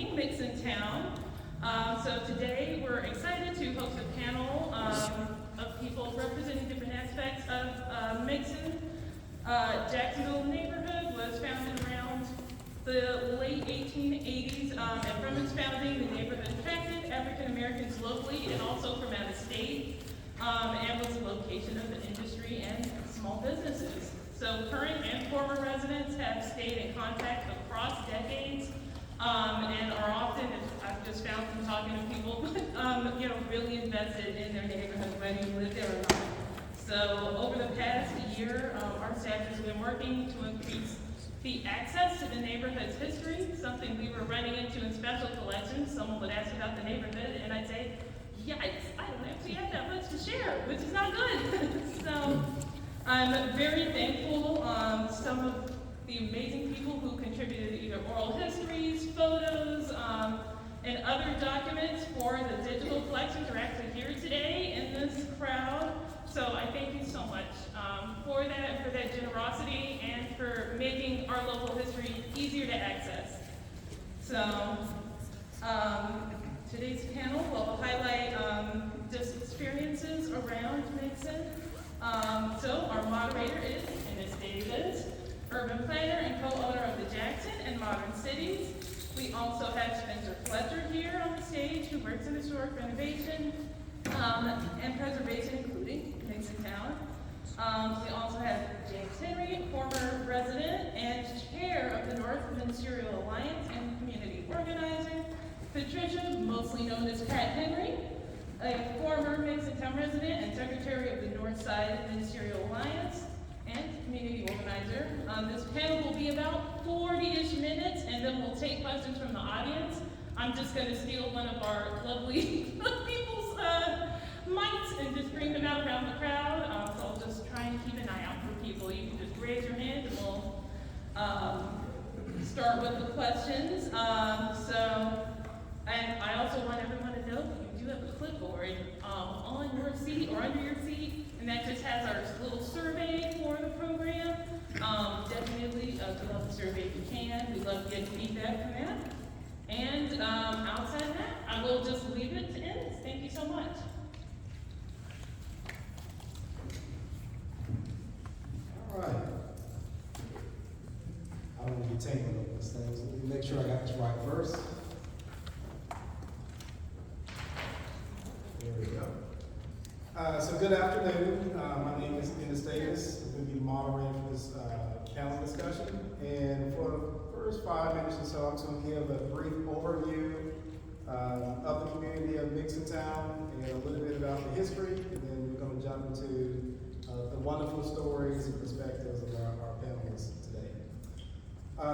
marking Mixon Town. So today we're excited to host a panel of people representing different aspects of Mixon. Jacksonville neighborhood was founded around the late 1880s, and from its founding, the neighborhood attracted African Americans locally and also from out of state, and was the location of the industry and small businesses. So current and former residents have stayed in contact across decades, and are often, as I've just found from talking to people, really invested in their neighborhood, whether you live there or not. So over the past year, our staff has been working to increase the access to the neighborhood's history, something we were running into in special collections. Someone would ask about the neighborhood, and I'd say, yikes, I don't actually have that much to share, which is not good. So I'm very thankful some of the amazing people who contributed either oral histories, photos, and other documents for the digital collections are actually here today in this crowd. So I thank you so much for that generosity and for making our local history easier to access. So today's panel will highlight just experiences around Mixon. So our moderator is Ms. Davis, urban planner and co-owner of the Jackson and Modern Cities. We also have Spencer Fletcher here on the stage, who works in historic renovation and preservation, including Mixon Town. We also have James Henry, former resident and chair of the North Ministerial Alliance and community organizer. Patricia, mostly known as Pat Henry, a former Mixon Town resident and secretary of the North Side Ministerial Alliance and community organizer. This panel will be about 40-ish minutes, and then we'll take questions from the audience. I'm just going to steal one of our lovely people's mics and just bring them out around the crowd. So I'll just try and keep an eye out for people. You can just raise your hand and we'll start with the questions. And I also want everyone to know that you do have a clipboard on your seat or under your seat, and that just has our little survey for the program. Definitely fill out the survey if you can. We love getting feedback from that. And outside of that, I will just leave it to Ennis. Thank you so much. All right. I don't want to be tangled up with this thing, so let me make sure I got this right first. There we go. So good afternoon. My name is Ennis Davis. I'm going to be moderating for this panel discussion. And for the first 5 minutes or so, I'm just going to give a brief overview of the community of Mixon Town and a little bit about the history. And then we're going to jump into the wonderful stories and perspectives of our panelists today.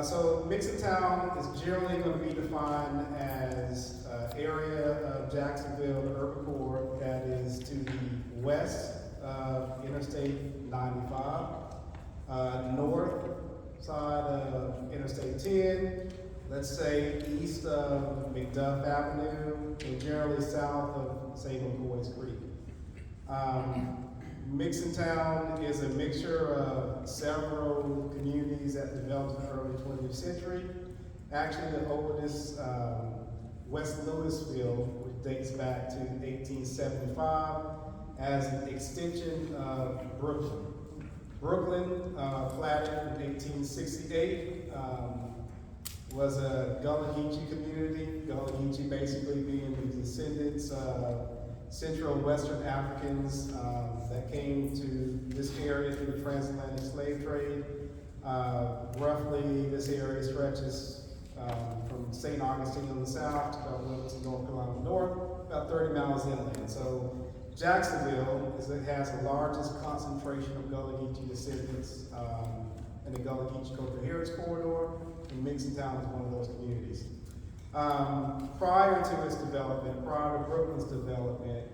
So Mixon Town is generally going to be defined as an area of Jacksonville, the urban core, that is to the west of Interstate 95, north side of Interstate 10, let's say east of McDuff Avenue, and generally south of Salem-Boys Creek. Mixon Town is a mixture of several communities that developed in the early 20th century. Actually, the oldest, West Louisville, which dates back to 1875, as an extension of Brooklyn. Brooklyn, platted in 1868, was a Gullah Geechee community. Gullah Geechee basically being the descendants of Central and Western Africans that came to this area through the transatlantic slave trade. Roughly, this area stretches from St. Augustine on the south to about Wilmington, North Carolina on the north, about 30 miles inland. So Jacksonville has the largest concentration of Gullah Geechee descendants in the Gullah Geechee Coherence Corridor, and Mixon Town is one of those communities. Prior to its development, prior to Brooklyn's development,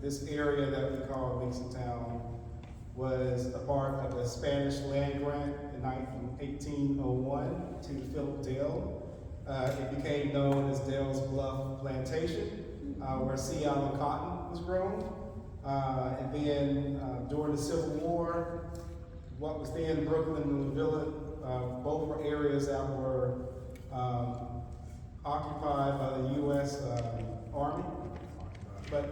this area that we call Mixon Town was a part of a Spanish land grant in 1801 to Philip Dale. It became known as Dale's Bluff Plantation, where Sea Island cotton was grown. And then during the Civil War, what was then Brooklyn and La Villa, both were areas that were occupied by the U.S. Army. But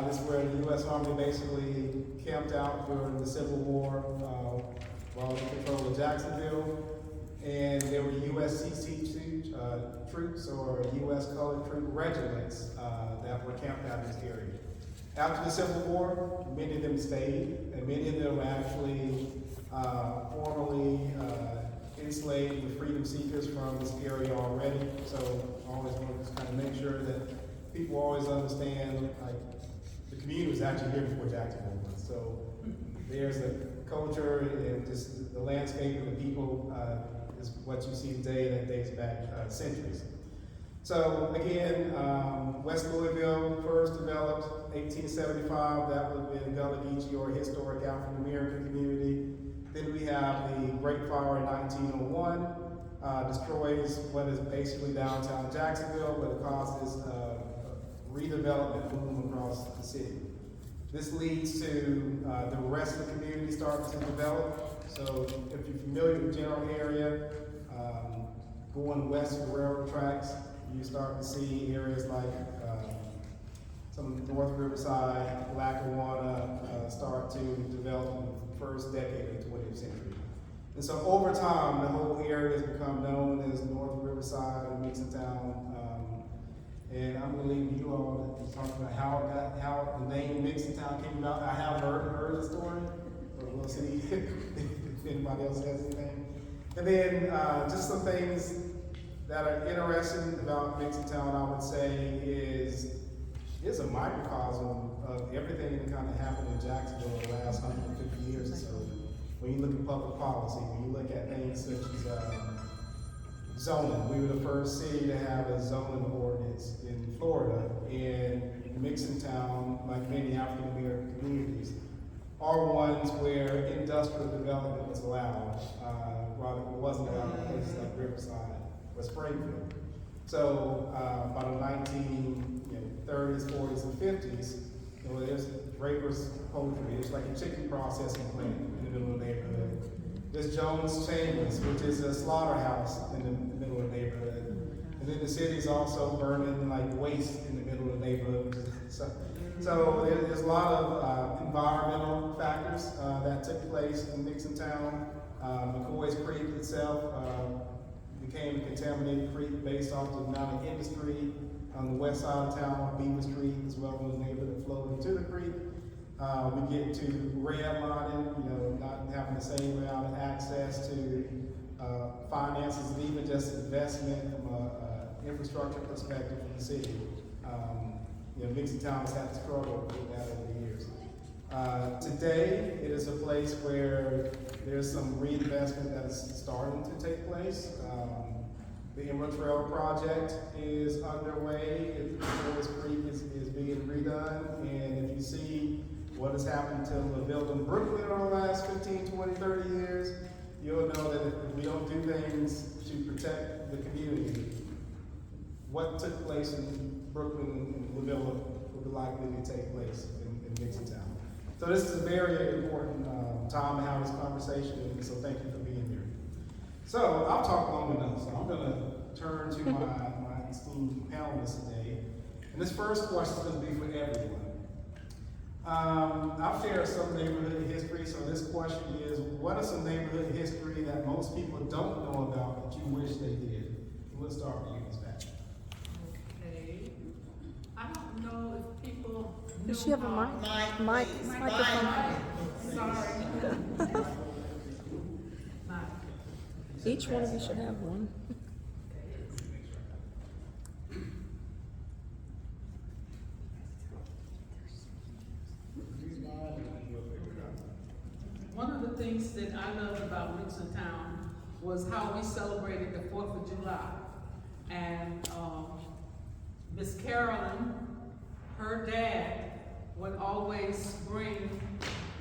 this is where the U.S. Army basically camped out during the Civil War while in control of Jacksonville. And there were USCC troops or U.S. colored troop regiments that were camped out in this area. After the Civil War, many of them stayed, and many of them were actually formerly enslaved with freedom seekers from this area already. So I always want to kind of make sure that people always understand, like, the community was actually here before Jacksonville was. So there's the culture and just the landscape and the people is what you see today that dates back centuries. So again, West Louisville first developed 1875. That would have been Gullah Geechee or historic African American community. Then we have the Great Fire in 1901, destroys what is basically downtown Jacksonville, but it causes redevelopment boom across the city. This leads to the rest of the community starting to develop. So if you're familiar with the general area, going west of the railroad tracks, you start to see areas like some of the North Riverside, Lackawanna start to develop in the first decade of the 20th century. And so over time, the whole area has become known as North Riverside and Mixon Town. And I'm gonna leave you all to talk about how the name Mixon Town came about. I have heard the story, but we'll see if anybody else has anything. And then just some things that are interesting about Mixon Town, I would say, is it's a microcosm of everything that kind of happened in Jacksonville in the last 150 years or so. When you look at public policy, when you look at things such as zoning, we were the first city to have a zoning ordinance in Florida, and Mixon Town, like many African American communities, are ones where industrial development was allowed, while it wasn't allowed in places like Riverside or Springfield. So by the 1930s, 40s, and 50s, there's Draper's Poultry. It's like a chicken processing plant in the middle of the neighborhood. There's Jones Chambers, which is a slaughterhouse in the middle of the neighborhood. And then the city's also burning like waste in the middle of the neighborhood. So there's a lot of environmental factors that took place in Mixon Town. McCoy's Creek itself became a contaminated creek based off the amount of industry on the west side of town, on Beaver Street, as well as the neighborhood that flowed into the creek. We get to redlining, not having the same amount of access to finances and even just investment from an infrastructure perspective from the city. Mixon Town has had to struggle with that over the years. Today, it is a place where there's some reinvestment that is starting to take place. The Emerald Trail project is underway. Forest Creek is being redone. And if you see what has happened to LaVille and Brooklyn over the last 15, 20, 30 years, you'll know that if we don't do things to protect the community, what took place in Brooklyn and LaVille will be likely to take place in Mixon Town. So this is a very important time to have this conversation, and so thank you for being here. So I've talked long enough, so I'm going to turn to my esteemed panelists today. And this first question is going to be for everyone. I've shared some neighborhood history, so this question is, what is some neighborhood history that most people don't know about that you wish they did? We'll start with you, Ms. Pat. Okay. I don't know if people know. Does she have a mic? Microphone. Sorry. Each one of you should have one. One of the things that I loved about Mixon Town was how we celebrated the 4th of July. And Miss Carolyn, her dad, would always bring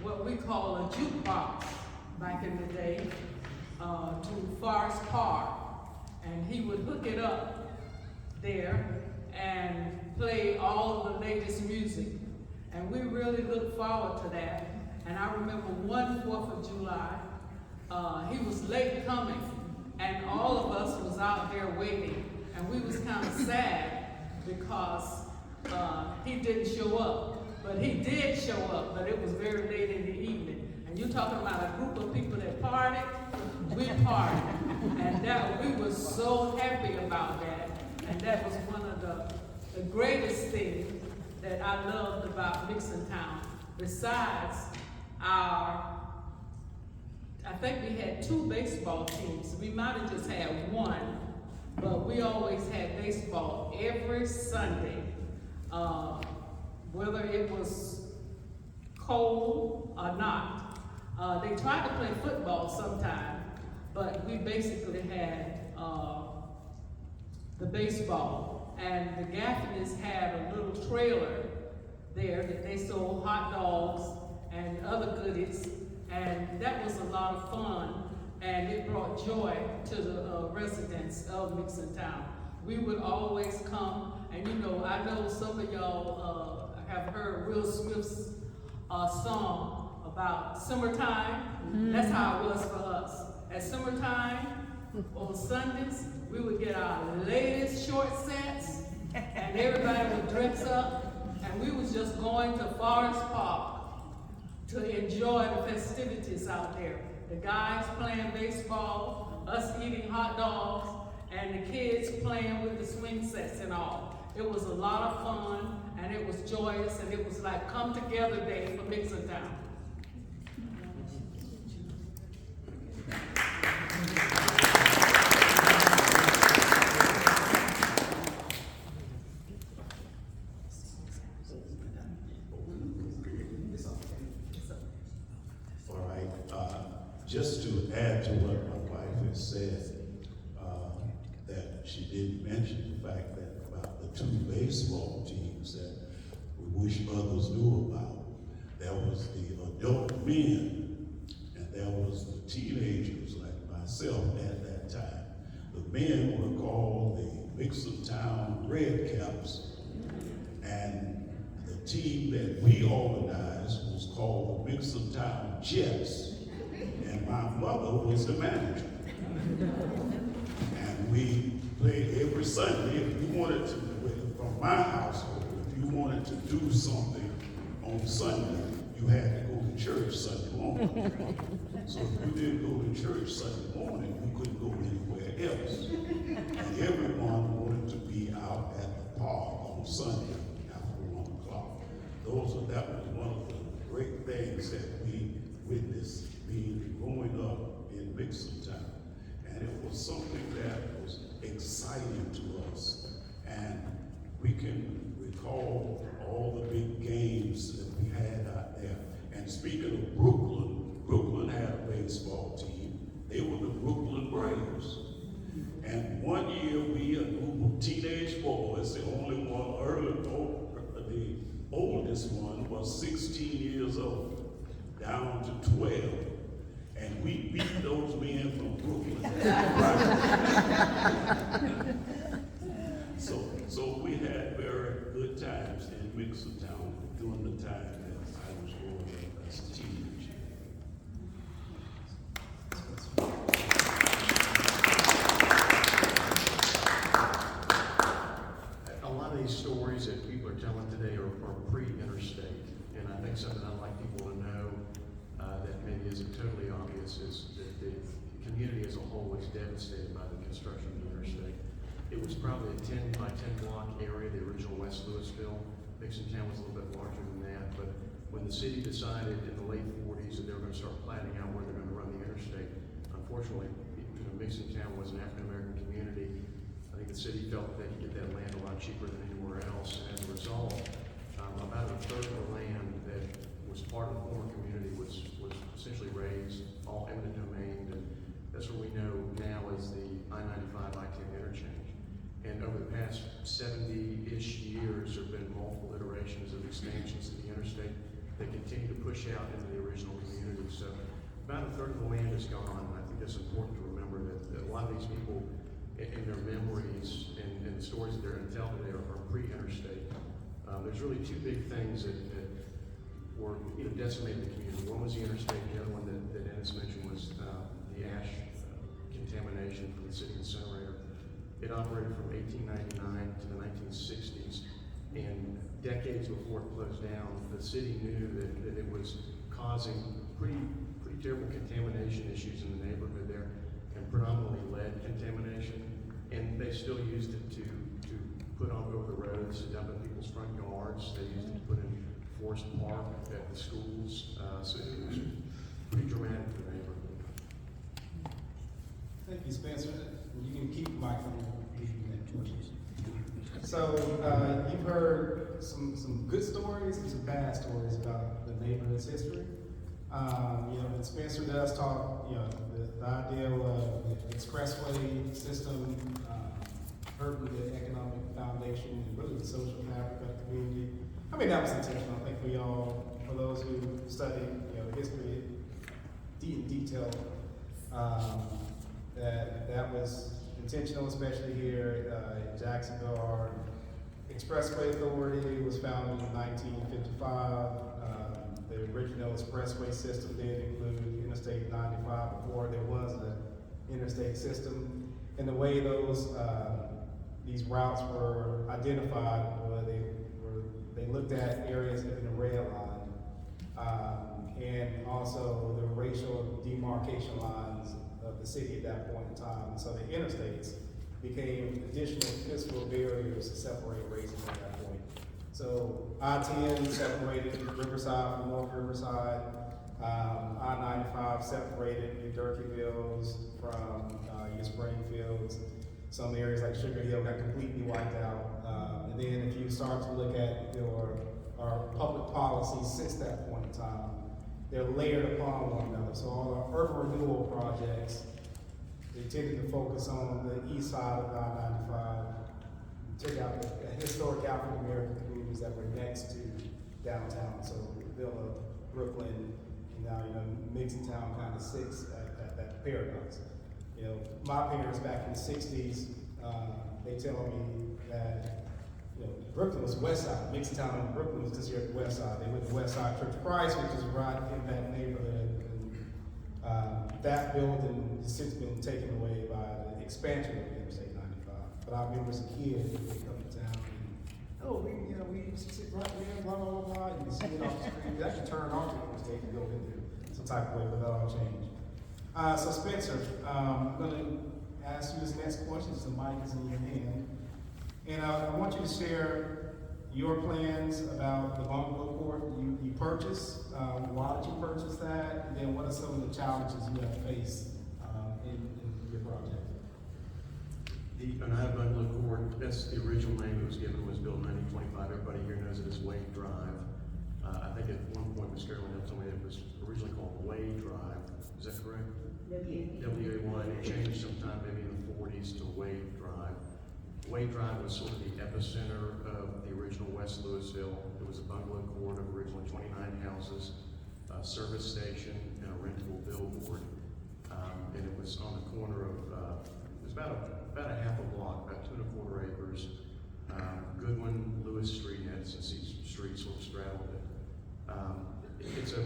what we call a jukebox back in the day to Forest Park. And he would hook it up there and play all of the latest music. And we really looked forward to that. And I remember one 4th of July, he was late coming, and all of us was out there waiting. And we was kind of sad because he didn't show up. But he did show up, but it was very late in the evening. And you're talking about a group of people that partied, we partied. And that we were so happy about that. And that was one of the greatest things that I loved about Mixon Town. Besides I think we had 2 baseball teams. We might have just had 1, but we always had baseball every Sunday. Whether it was cold or not. They tried to play football sometime, but we basically had the baseball. And the Gaffneys had a little trailer there that they sold hot dogs and other goodies, and that was a lot of fun, and it brought joy to the residents of Mixon Town. We would always come, and you know, I know some of y'all have heard Will Smith's song about summertime. That's how it was for us. At summertime, on Sundays, we would get our latest short sets, and everybody would dress up, and we was just going to Forest Park to enjoy the festivities out there. The guys playing baseball, us eating hot dogs, and the kids playing with the swing sets and all. It was a lot of fun, and it was joyous, and it was like come together day for Mixon Town. All right, just to add to what my wife has said, that she did mention the fact that about the 2 baseball teams that we wish others knew about. There was the adult men, and there was the teenagers like myself at that time. The men were called the Mixon Town Red Caps, and the team that we organized was called the Mixon Town Jets, and my mother was the manager. And we played every Sunday. If you wanted to, from my household, if you wanted to do something on Sunday, you had to go to church Sunday morning. So if you didn't go to church Sunday morning, you couldn't go anywhere else. And everyone wanted to be out at the park on Sunday after 1 o'clock. That was one of the great things that we witnessed growing up in Mixon Town. And it was something that was exciting to us. And we can recall all the big games that we had out there. And speaking of Brooklyn, Brooklyn had a baseball team. They were the Brooklyn Braves. And one year we, a group of teenage boys, the oldest one was 16 years old, down to 12. And we beat those men from Brooklyn. So we had very good times in Mixon Town during the time that I was growing up as a teenager. A lot of these stories that people are telling today are pre-interstate, and I think something I'd like people to know that maybe isn't totally obvious is that the community as a whole was devastated by the construction of the interstate. It was probably a 10 by 10 block area, the original West Louisville. Mixon Town was a little bit larger than that, but when the city decided in the late 40s that they were going to start planning out where they're going to run the interstate, unfortunately, Mixon Town was an African-American community. I think the city felt that they could get that land a lot cheaper than anywhere else, and as a result, about a third of the land that was part of the former community was essentially raised, all eminent domain, and that's what we know now as the I-95 I-10 interchange. And over the past 70-ish years, there have been multiple iterations of expansions to the interstate that continue to push out into the original community. So about a third of the land is gone, and I think that's important to remember that a lot of these people in their memories and the stories that they're going to tell today are pre-interstate. There's really 2 big things that were decimated the community. One was the interstate, the other one that Ennis mentioned was the ash contamination from the city incinerator. It operated from 1899 to the 1960s, and decades before it closed down, the city knew that it was causing pretty terrible contamination issues in the neighborhood there, and predominantly lead contamination. And they still used it to put on over the roads, to dump in people's front yards. They used it to put in Forest Park at the schools. So it was pretty dramatic for the neighborhood. Thank you, Spencer. You can keep the microphone. So, you've heard some good stories and some bad stories about the neighborhood's history. And Spencer does talk, the idea of the expressway system, hurting the economic foundation and really the social fabric of the community. I mean, that was intentional. I think we all, for those who study, the history in detail, that was intentional, especially here in Jacksonville. Our Expressway Authority was founded in 1955. The original expressway system did include Interstate 95 before there was an interstate system. And the way these routes were identified, they looked at areas in the rail line, and also the racial demarcation lines of the city at that point in time. And so the interstates became additional physical barriers to separate races at that point. So I-10 separated Riverside from North Riverside. I-95 separated New Durkeevilles from your Springfields. Some areas like Sugar Hill got completely wiped out. And then if you start to look at our public policies since that point in time, they're layered upon one another. So all our urban renewal projects, they tended to focus on the east side of I-95, took out the historic African American communities that were next to downtown. So Villa, Brooklyn, and now Mixon Town kind of sits at that paradox. My parents back in the 60s, they tell me that Brooklyn was west side. Mixon Town and Brooklyn was considered the west side. They went to West Side Church of Christ, which is right in that neighborhood. And that building has since been taken away by the expansion of Interstate 95. But I remember as a kid, they come to town and, we used to sit right there, blah, blah, blah, blah. You can see it off the street. You actually turn onto the interstate and go in there. Some type of way, but that all changed. So Spencer, I'm going to ask you this next question. The mic is in your hand. And I want you to share your plans about the Bungalow Court you purchased. Why did you purchase that? And then what are some of the challenges you have faced in your project? The Oneida Bungalow Court, that's the original name it was given, was built in 1925. Everybody here knows it as Wade Drive. I think at one point Ms. Carolyn told me it was originally called Wade Drive. Is that correct? W-A-Y. It changed sometime maybe in the 40s to Wade Drive. Wade Drive was sort of the epicenter of the original West Louisville. It was a bungalow court of originally 29 houses, a service station, and a rentable billboard. And it was on the corner of, it was about a half a block, about 2¼ acres. Goodwin, Lewis Street, and Edison Street sort of straddled it. It's a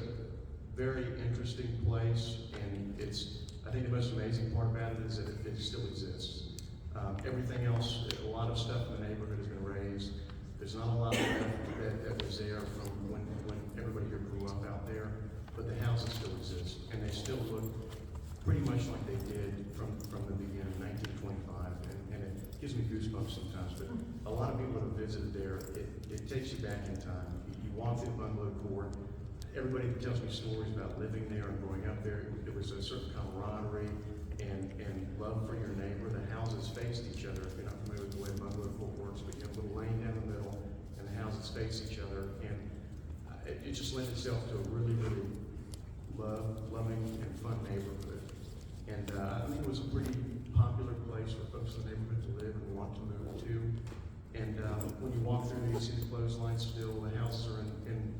very interesting place, and I think the most amazing part about it is that it still exists. Everything else, a lot of stuff in the neighborhood has been raised. There's not a lot that was there from when everybody here grew up out there, but the houses still exist, and they still look pretty much like they did from the beginning, 1925, and it gives me goosebumps sometimes, but a lot of people that have visited there, it takes you back in time. You walk through the bungalow court, everybody tells me stories about living there and growing up there. It was a certain camaraderie and love for your neighbor. The houses faced each other. If you're not familiar with the way bungalow court works, but you have a little lane down the middle, and the houses face each other, and it just lent itself to a really, really loving and fun neighborhood. And I think it was a pretty popular place for folks in the neighborhood to live and want to move to. And when you walk through, you see the clotheslines still. The houses are in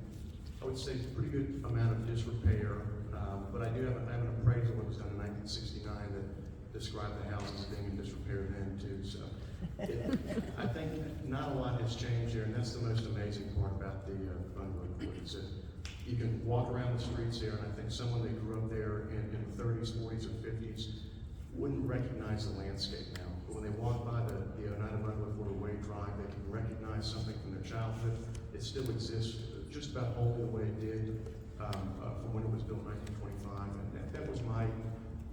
I would say, a pretty good amount of disrepair. But I do have an appraisal that was done in 1969 that described the houses being in disrepair then too. So I think not a lot has changed there, and that's the most amazing part about the bungalow court. Is that you can walk around the streets there, and I think someone that grew up there in the 30s, 40s, or 50s wouldn't recognize the landscape now. when they walk by the Oneida Bungalow Way Drive, they can recognize something from their childhood. It still exists just about wholly the way it did from when it was built in 1925. And that was my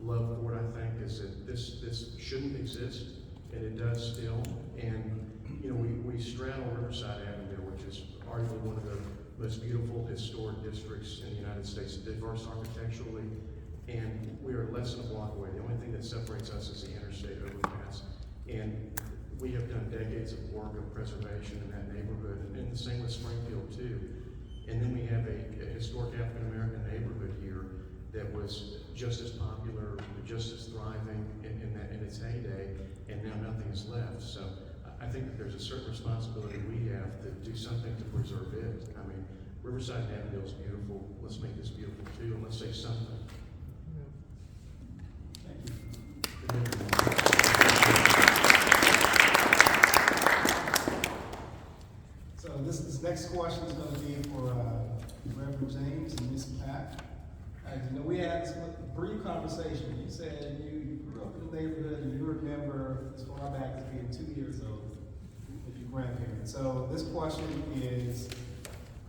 love for it, I think, is that this shouldn't exist, and it does still. And, you know, we straddle Riverside Avenue, which is arguably one of the most beautiful historic districts in the United States, diverse architecturally, and we are less than a block away. The only thing that separates us is the interstate overpass. And we have done decades of work of preservation in that neighborhood, and the same with Springfield too. And then we have a historic African-American neighborhood here that was just as popular, just as thriving in its heyday, and now nothing is left. So I think that there's a certain responsibility we have to do something to preserve it. I mean, Riverside Avenue is beautiful. Let's make this beautiful too, and let's say something. So this next question is going to be for Reverend James and Miss Pat. You know, we had this brief conversation. You said you grew up in the neighborhood and you remember as far back as being 2 years old with your grandparents. So this question is,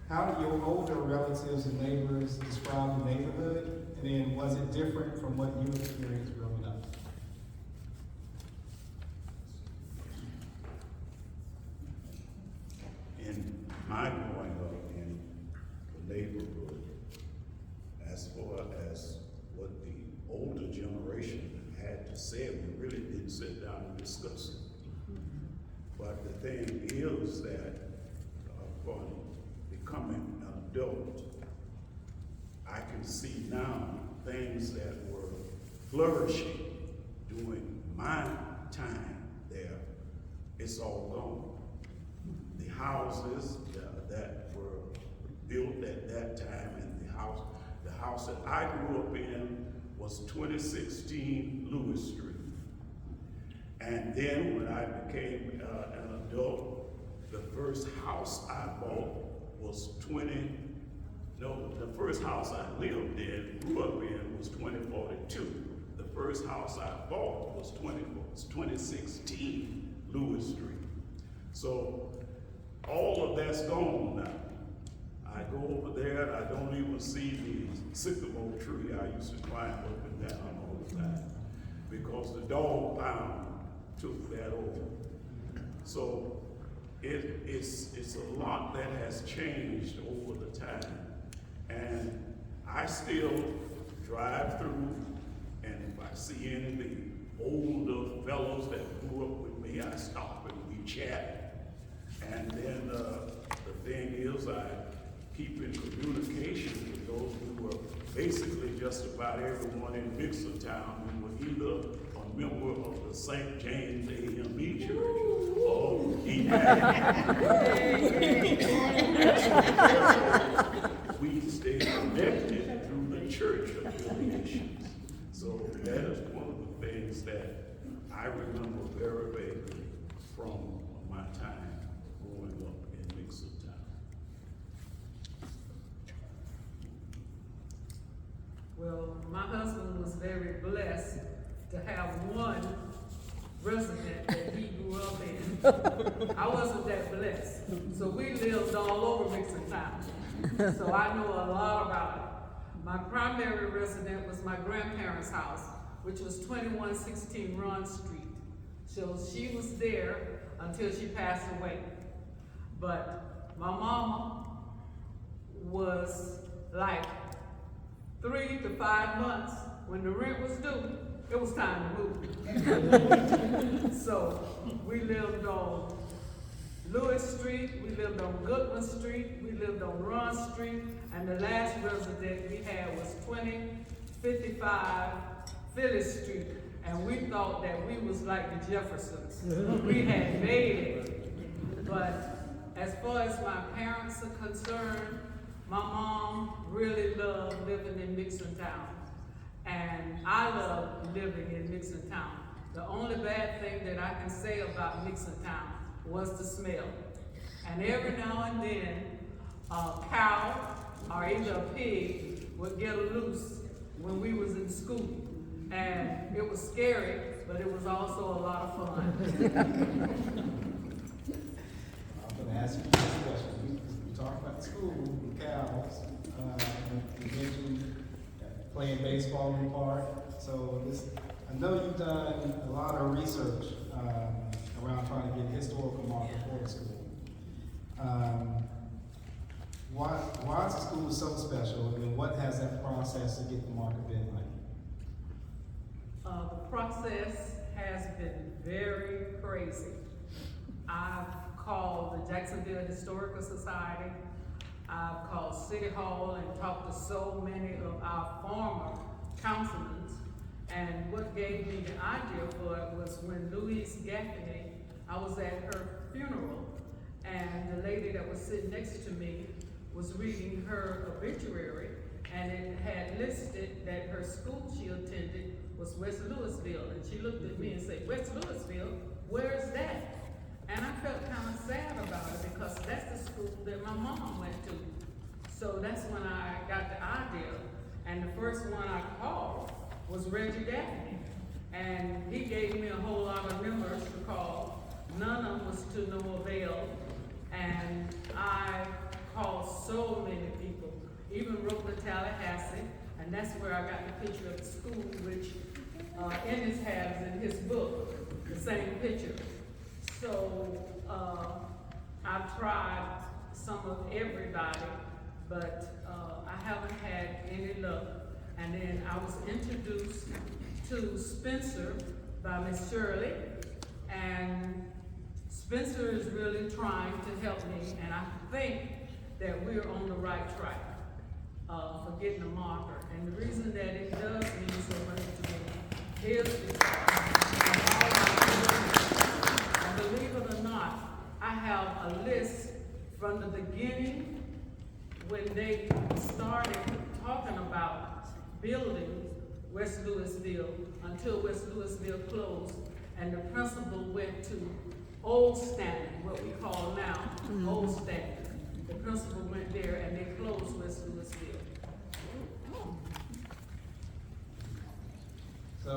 how do your older relatives and neighbors describe the neighborhood? And then was it different from what you experienced growing up? In my growing up in the neighborhood, as far as what the older generation had to say, we really didn't sit down and discuss it. But the thing is that upon becoming an adult, I can see now things that were flourishing during my time there. It's all gone. The houses that were built at that time, and the house that I grew up in was 2016 Lewis Street. And then when I became an adult, the first house I bought was the first house I lived in, grew up in, was 2042. The first house I bought was 2016 Lewis Street. So all of that's gone now. I go over there and I don't even see the sycamore tree I used to climb up and down all the time because the dog pound took that over. So it's a lot that has changed over the time. And I still drive through, and if I see any of the older fellows that grew up with me, I stop and we chat. And then the thing is, I keep in communication with those who are basically just about everyone in Mixon town who were either a member of the St. James AME Church or we stay connected through the church affiliations. So that is one of the things that I remember very vaguely from my time growing up in Mixon town. Well, my husband was very blessed to have one resident that he grew up in. I wasn't that blessed. So we lived all over Mixon town. So I know a lot about it. My primary resident was my grandparents' house, which was 2116 Ron Street. So she was there until she passed away. But my mama was like 3 to 5 months when the rent was due. It was time to move. So we lived on Lewis Street, we lived on Goodman Street, we lived on Ron Street, and the last resident we had was 2055 Phyllis Street. And we thought that we was like the Jeffersons. We had made it. But as far as my parents are concerned, my mom really loved living in Mixon town. And I love living in Mixon town. The only bad thing that I can say about Mixon town was the smell. And every now and then, a cow or either a pig would get loose when we was in school. And it was scary but it was also a lot of fun. I'm gonna ask you this question. We talked about the school, the cows, you mentioned playing baseball in the park. So I know you've done a lot of research around trying to get historical marker for the school. Why is the school so special, and what has that process to get the marker been like? The process has been very crazy. I've called the Jacksonville Historical Society. I've called City Hall and talked to so many of our former councilmen. And what gave me the idea for it was when Louise Gaffney, I was at her funeral, and the lady that was sitting next to me was reading her obituary, and it had listed that her school she attended was West Louisville. And she looked at me and said, "West Louisville? Where's that?" And I felt kind of sad about it because that's the school that my mom went to. So that's when I got the idea. And the first one I called was Reggie Gaffney. And he gave me a whole lot of numbers to call. None of them was to no avail. And I called so many people, even wrote to Tallahassee, and that's where I got the picture of the school, which Ennis has in his book, the same picture. So I've tried some of everybody, but I haven't had any luck. And then I was introduced to Spencer by Miss Shirley, and Spencer is really trying to help me, and I think that we're on the right track for getting a marker. And the reason that it does mean so much to me is because, and believe it or not, I have a list from the beginning when they started talking about building West Louisville until West Louisville closed, and the principal went to Old Standard, what we call now Old Standard. The principal went there and they closed West Louisville. So,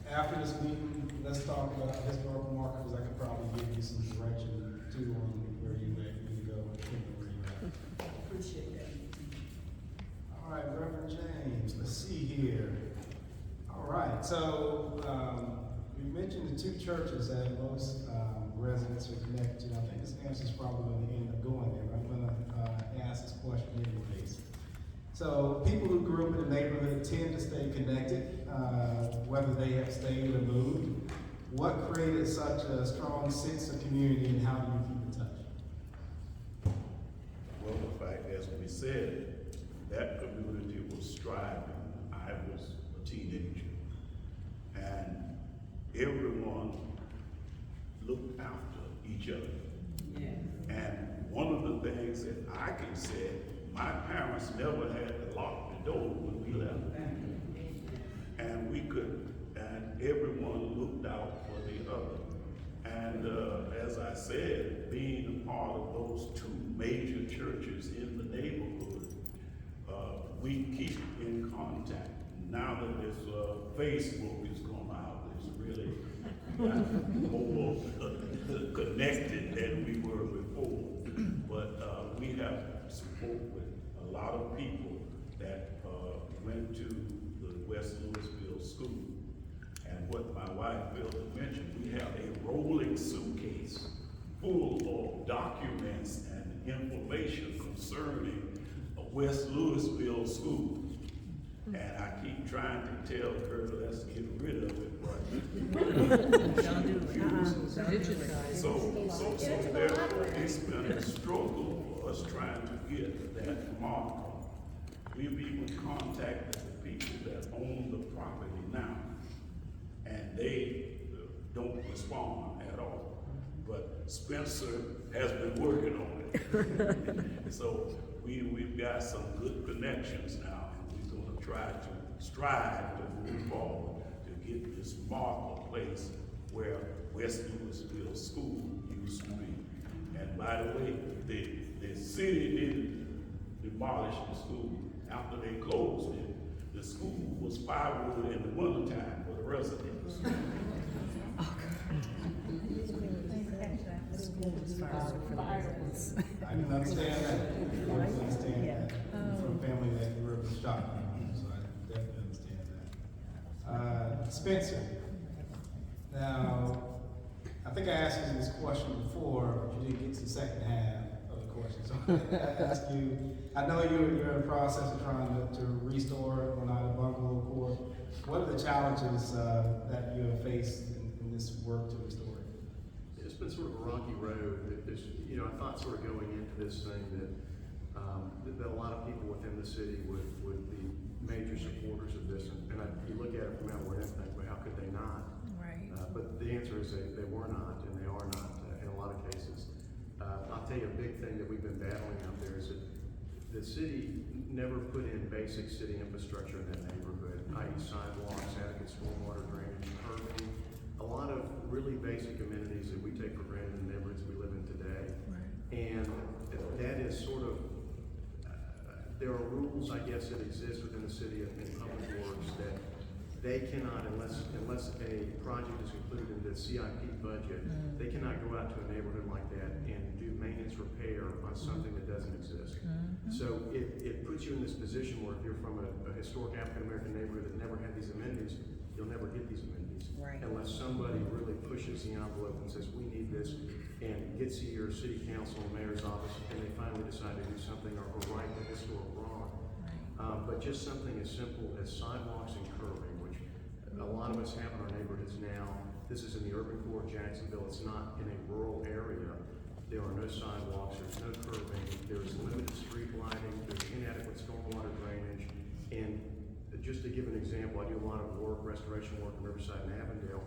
after this meeting, let's talk about historical markers. I could probably give you some direction too on where you may need to go and where you're at. Appreciate that. All right, Reverend James, let's see here. All right, so we mentioned the two churches that most residents are connected to. I think this answer's probably going to end up going there, but I'm going to ask this question anyways. So people who grew up in the neighborhood tend to stay connected, whether they have stayed or moved. What created such a strong sense of community, and how do you keep in touch? Well, the fact, as we said, that community was striving. I was a teenager, and everyone looked after each other. Yeah. And one of the things that I can say, my parents never had to lock the door when we left. And and everyone looked out for the other. And as I said, being a part of those two major churches in the neighborhood, we keep in contact. Now that this Facebook has come out, it's really more connected than we were before. But we have support with a lot of people that went to the West Louisville school. And what my wife failed to mention, we have a rolling suitcase full of documents and information concerning West Louisville school. And I keep trying to tell her, let's get rid of it, but so therefore it's been a struggle for us trying to get that marker. We've even contacted the people that own the property now, and they don't respond at all. But Spencer has been working on it. So we've got some good connections now, and we're gonna try to strive to move forward to get this marker place where West Louisville School used to be. And by the way, the city didn't demolish the school. After they closed it, the school was firewood in the wintertime, but residents. I can understand that. I can understand that. From a family that grew up in Stockton, so I definitely understand that. Spencer, now, I think I asked you this question before, but you didn't get to the second half of the question. So I ask you, I know you're in the process of trying to restore Oneida Bungalow Court. What are the challenges that you have faced in this work to restore it? It's been sort of a rocky road. There's, you know, I thought sort of going into this thing that that a lot of people within the city would be major supporters of this, and you look at it from outward and think, well, how could they not? Right. But the answer is they were not, and they are not in a lot of cases. I'll tell you a big thing that we've been battling out there is that the city never put in basic city infrastructure in that neighborhood, i.e. sidewalks, adequate stormwater drainage, curbing, a lot of really basic amenities that we take for granted in the neighborhoods we live in today. Right. And that is sort of, there are rules, I guess, that exist within the city and public works that they cannot, unless a project is included in the CIP budget, they cannot go out to a neighborhood like that and do maintenance repair on something that doesn't exist. So it puts you in this position where if you're from a historic African-American neighborhood that never had these amenities, you'll never get these amenities. Right. Unless somebody really pushes the envelope and says, we need this, and gets to your city council and mayor's office, and they finally decide to do something or right the historic wrong. But just something as simple as sidewalks and curbing, which a lot of us have in our neighborhoods now. This is in the urban core of Jacksonville. It's not in a rural area. There are no sidewalks, there's no curbing, there's limited street lighting, there's inadequate stormwater drainage. And just to give an example, I do a lot of work, restoration work in Riverside and Avondale,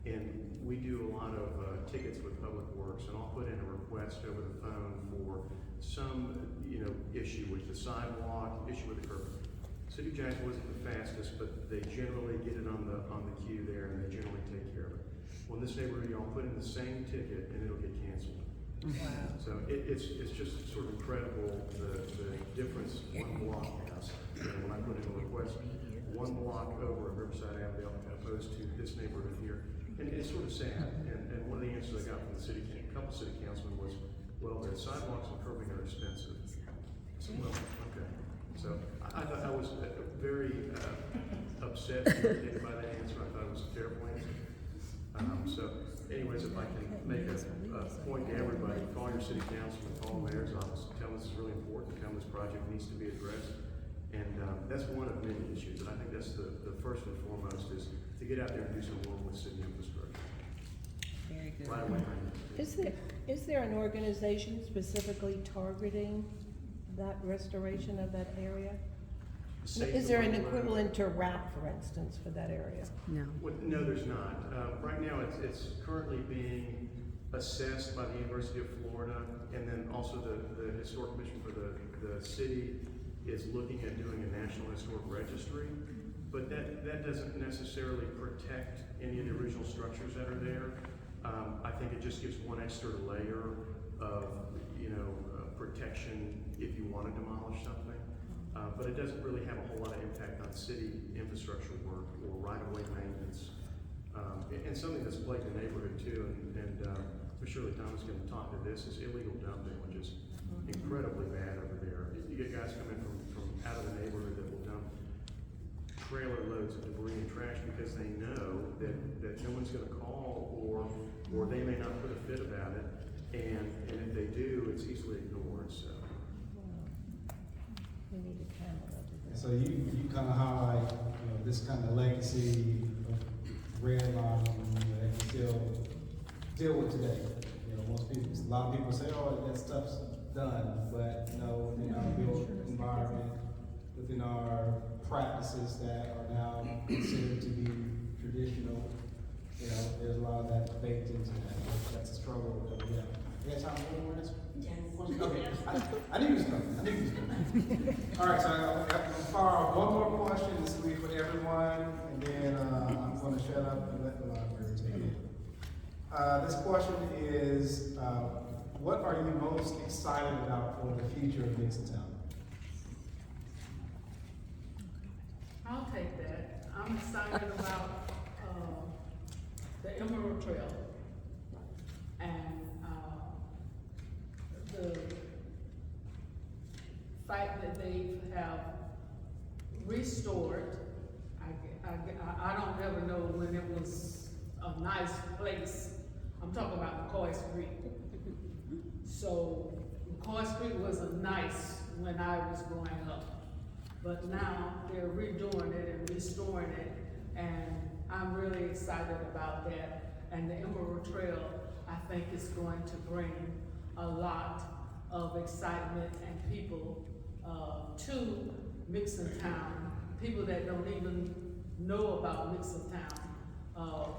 and we do a lot of tickets with Public Works, and I'll put in a request over the phone for some, issue with the sidewalk, issue with the curb. City of Jacksonville isn't the fastest, but they generally get it on the queue there, and they generally take care of it. Well, in this neighborhood, y'all put in the same ticket, and it'll get canceled. Wow. So it's just sort of incredible the difference one block has. When I put in a request, one block over at Riverside Avenue opposed to this neighborhood here. And it's sort of sad. And one of the answers I got from a couple city councilmen was, well, the sidewalks and curbing are expensive. I said, well, okay. So I thought I was very upset and irritated by that answer. I thought it was a terrible answer. So anyways, if I can make a point to everybody, call your city councilman, call the mayor's office, tell them this is really important, tell them this project needs to be addressed. And that's one of many issues, and I think that's the first and foremost is to get out there and do some work with city infrastructure. Very good. Right away. Is there an organization specifically targeting that restoration of that area? Is there an equivalent to RAP, for instance, for that area? No. Well, no, there's not. Right now, it's currently being assessed by the University of Florida, and then also the Historic Commission for the city is looking at doing a National Historic Registry, but that doesn't necessarily protect any of the original structures that are there. I think it just gives one extra layer of, protection if you want to demolish something. But it doesn't really have a whole lot of impact on city infrastructure work or right-of-way maintenance. And something that's plagued the neighborhood too, and Shirley Thomas is going to talk to this, is illegal dumping, which is incredibly bad over there. You get guys coming from out of the neighborhood that will dump trailer loads of debris and trash because they know that no one's going to call or they may not put a fit about it. And if they do, it's easily ignored, so. We need a camera over there. So you kind of highlight, this kind of legacy of redlining that we still deal with today. A lot of people say, oh, that stuff's done, but no, within our built environment, within our practices that are now considered to be traditional, there's a lot of that baked into that. That's a struggle that we have. You got time for one more answer? Yes. Okay, I knew you was coming. All right, so I'm going to fire off one more question. This will be for everyone, and then I'm going to shut up and let the library take it. This question is, what are you most excited about for the future of Mixon Town? I'll take that. I'm excited about the Emerald Trail. And, the fact that they have restored, I don't ever know when it was a nice place. I'm talking about McCoy Street. So McCoy Street was a nice when I was growing up. But now they're redoing it and restoring it, and I'm really excited about that. And the Emerald Trail, I think, is going to bring a lot of excitement and people to Mixon Town. People that don't even know about Mixon Town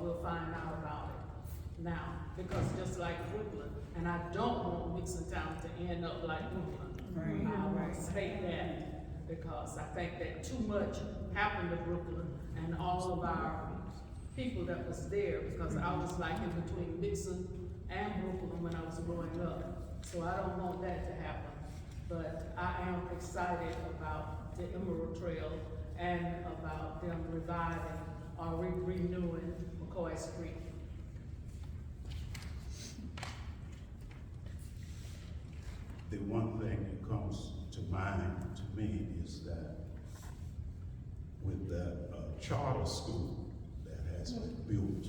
will find out about it now, because just like Brooklyn, and I don't want Mixon Town to end up like Brooklyn. I want to state that, because I think that too much happened to Brooklyn and all of our people that was there, because I was like in between Mixon and Brooklyn when I was growing up. So I don't want that to happen. But I am excited about the Emerald Trail and about them reviving or renewing McCoy Street. The one thing that comes to mind to me is that with that charter school that has been built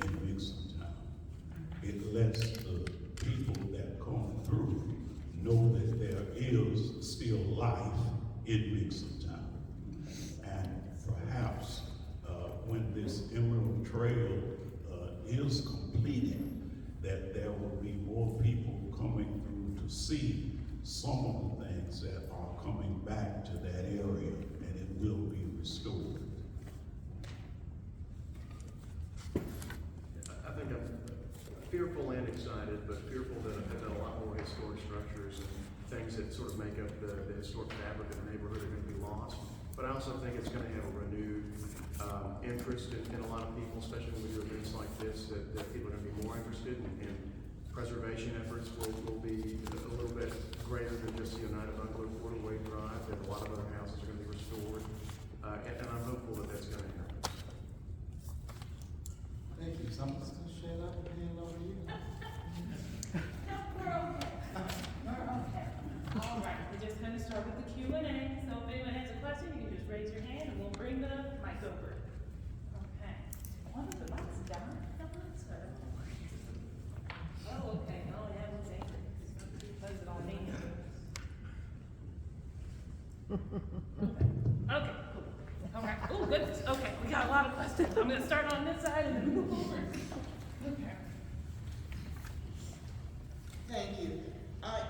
in Mixon Town, it lets the people that come through know that there is still life in Mixon Town. And perhaps when this Emerald Trail is completed, that there will be more people coming through to see some of the things that are coming back to that area, and it will be restored. I think I'm fearful and excited, but fearful that a lot more historic structures and things that sort of make up the historic fabric of the neighborhood are going to be lost. But I also think it's going to have a renewed interest in a lot of people, especially when we do events like this, that people are going to be more interested in preservation efforts will be a little bit greater than just the Oneida Bungalow Quarterway Drive, that a lot of other houses are going to be restored. And I'm hopeful that that's going to happen. Thank you. Someone's gonna share that opinion over you. No, we're okay. We're okay. All right, we're just gonna start with the Q&A. So if anyone has a question, you can just raise your hand and we'll bring the mic over. Okay. One of the mics down. Oh, okay. Oh, yeah, we'll take it. Close it on me. Okay, cool. All right. Oh, goodness. Okay, we got a lot of questions. I'm gonna start on this side and then move over. Okay. Thank you.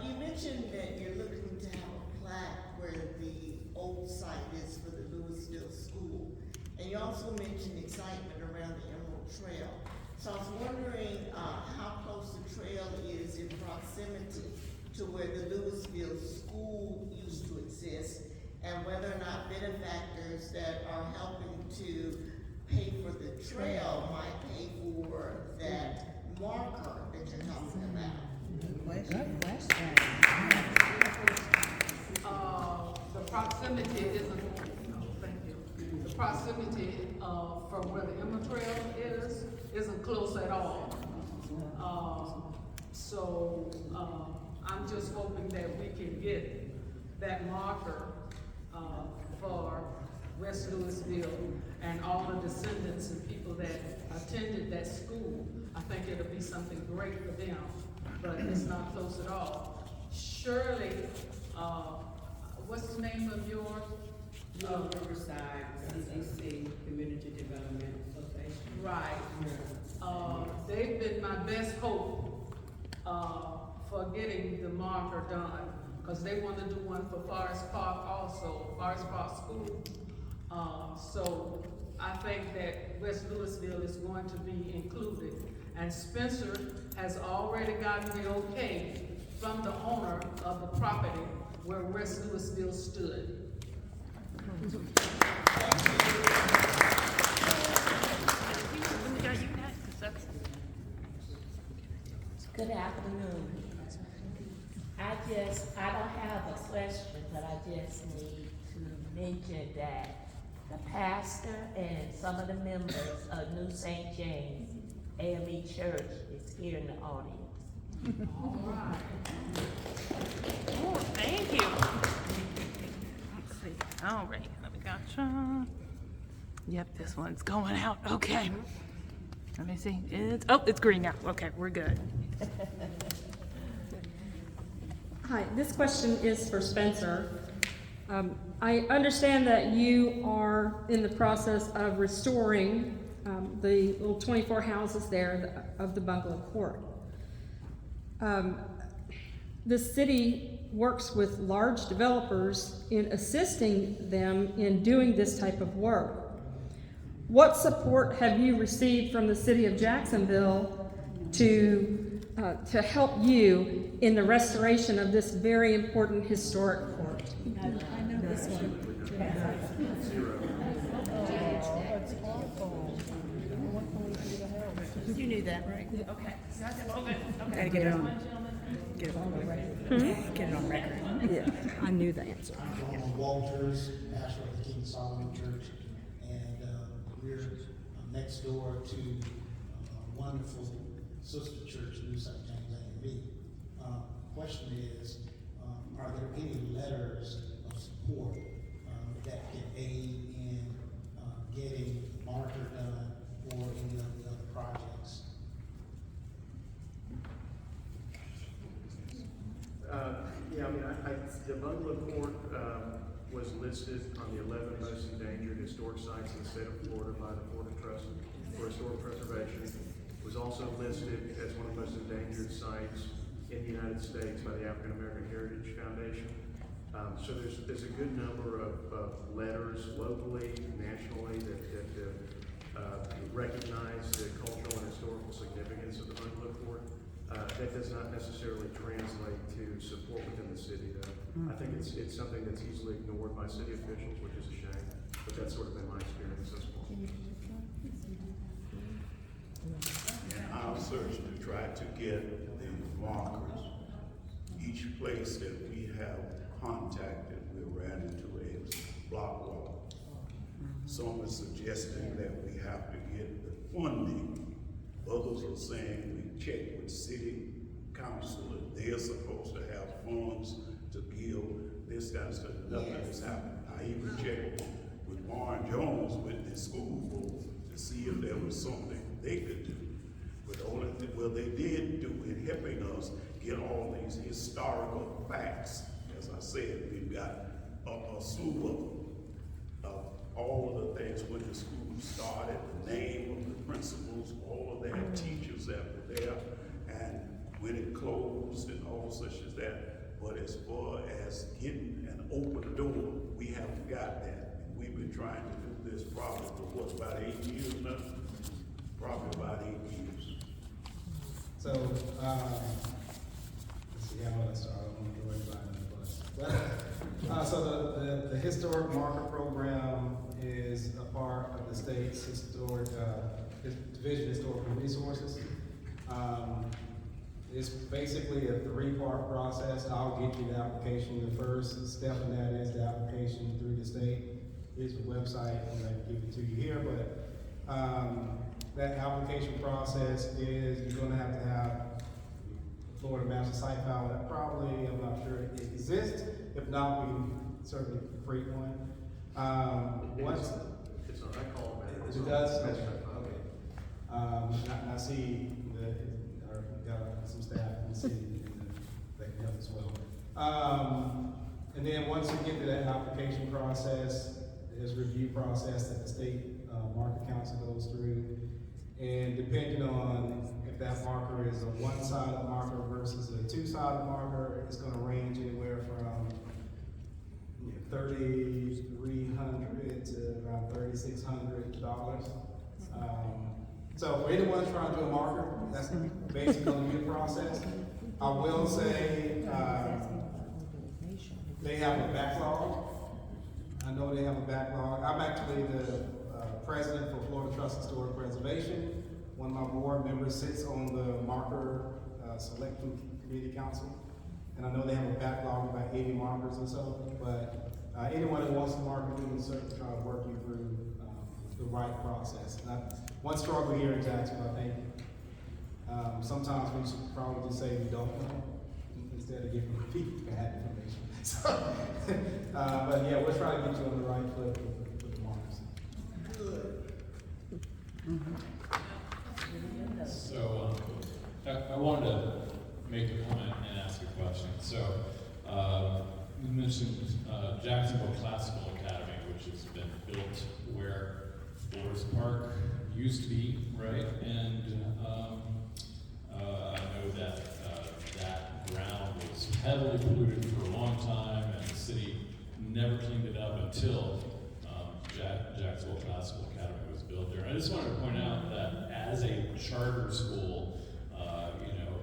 You mentioned that you're looking to have a plaque where the old site is for the Louisville School. And you also mentioned excitement around the Emerald Trail. So I was wondering how close the trail is in proximity to where the Louisville School used to exist, and whether or not benefactors that are helping to pay for the trail might pay for that marker that you're talking about. Good question. The proximity thank you. The proximity from where the Emerald Trail isn't close at all. So I'm just hoping that we can get that marker for West Louisville and all the descendants and people that attended that school. I think it'll be something great for them, but it's not close at all. Shirley, what's the name of your? Riverside CCC Community Development Association. Right. They've been my best hope for getting the marker done, because they want to do one for Forest Park also, Forest Park School. So I think that West Louisville is going to be included. And Spencer has already gotten the okay from the owner of the property where West Louisville stood. Good afternoon. I don't have a question, but I just need to mention that the pastor and some of the members of New St. James church is here in the audience. Oh, thank you. Let's see. All right, let me gotcha. Yep, this one's going out. Okay. Let me see. It's green now. Okay, we're good. Hi, this question is for Spencer. I understand that you are in the process of restoring the little 24 houses there of the Bungalow Court. The city works with large developers in assisting them in doing this type of work. What support have you received from the city of Jacksonville to help you in the restoration of this very important historic court? I know this one. You knew that, right? Okay. Okay. Gotta get it on. Get it on record. Get it on record. Yeah, I knew the answer. I'm Walters, pastor of the King Solomon Church, and we're next door to a wonderful sister church, New St. James A&B. Question is, are there any letters of support that can aid in getting the marker done or any of the other projects? Yeah, I mean, the Bungalow Court was listed on the 11 most endangered historic sites in the state of Florida by the Florida Trust for Historic Preservation. It was also listed as one of the most endangered sites in the United States by the African American Heritage Foundation. So there's a good number of letters locally, nationally that recognize the cultural and historical significance of the Bungalow Court. That does not necessarily translate to support within the city, though. I think it's something that's easily ignored by city officials, which is a shame, but that's sort of been my experience thus far. In our search to try to get the markers, each place that we have contacted, we ran into a block wall. Some are suggesting that we have to get the funding. Others are saying we check with city council and they're supposed to have funds to give this kind of stuff. Nothing has happened. I even checked with Warren Jones with the school board to see if there was something they could do. But the only thing, well, they did do in helping us get all these historical facts. As I said, we've got a slew of all of the things when the school started, the name of the principals, all of their teachers that were there, and when it closed and all such as that. But as far as getting an open door, we haven't got that. And we've been trying to do this probably for what, about 8 years now? Probably about 8 years. So, let's see how I start. I don't want to throw everybody under the bus. So the historic marker program is a part of the state's historic Division of Historical Resources. It's basically a 3-part process. I'll get you the application. The first step in that is the application through the state. Here's the website. I'm going to give it to you here, but that application process is you're going to have Florida Master Site File. That probably, I'm not sure it exists. If not, we can certainly create one. Once It's not, I call it. it does. Okay. I see we've got some staff in the city that can help as well. And then once you get to that application process, there's a review process that the state marker council goes through. And depending on if that marker is a one-sided marker versus a two-sided marker, it's going to range anywhere from $3,300 to around $3,600. So for anyone that's trying to do a marker, that's basically going to be the process. I will say they have a backlog. I know they have a backlog. I'm actually the president for Florida Trust Historic Preservation. One of my board members sits on the marker selection committee council. And I know they have a backlog of about 80 markers or so, but anyone that wants to mark, we can certainly try to work you through the right process. One struggle here in Jacksonville, I think, Sometimes we should probably just say we don't know instead of giving people bad information. So, but yeah, we'll try to get you on the right foot with the marks. Good. So, I wanted to make a comment and ask a question. So, you mentioned Jacksonville Classical Academy, which has been built where Forest Park used to be, right? And I know that that ground was heavily polluted for a long time, and the city never cleaned it up until Jacksonville Classical Academy was built there. I just wanted to point out that as a charter school,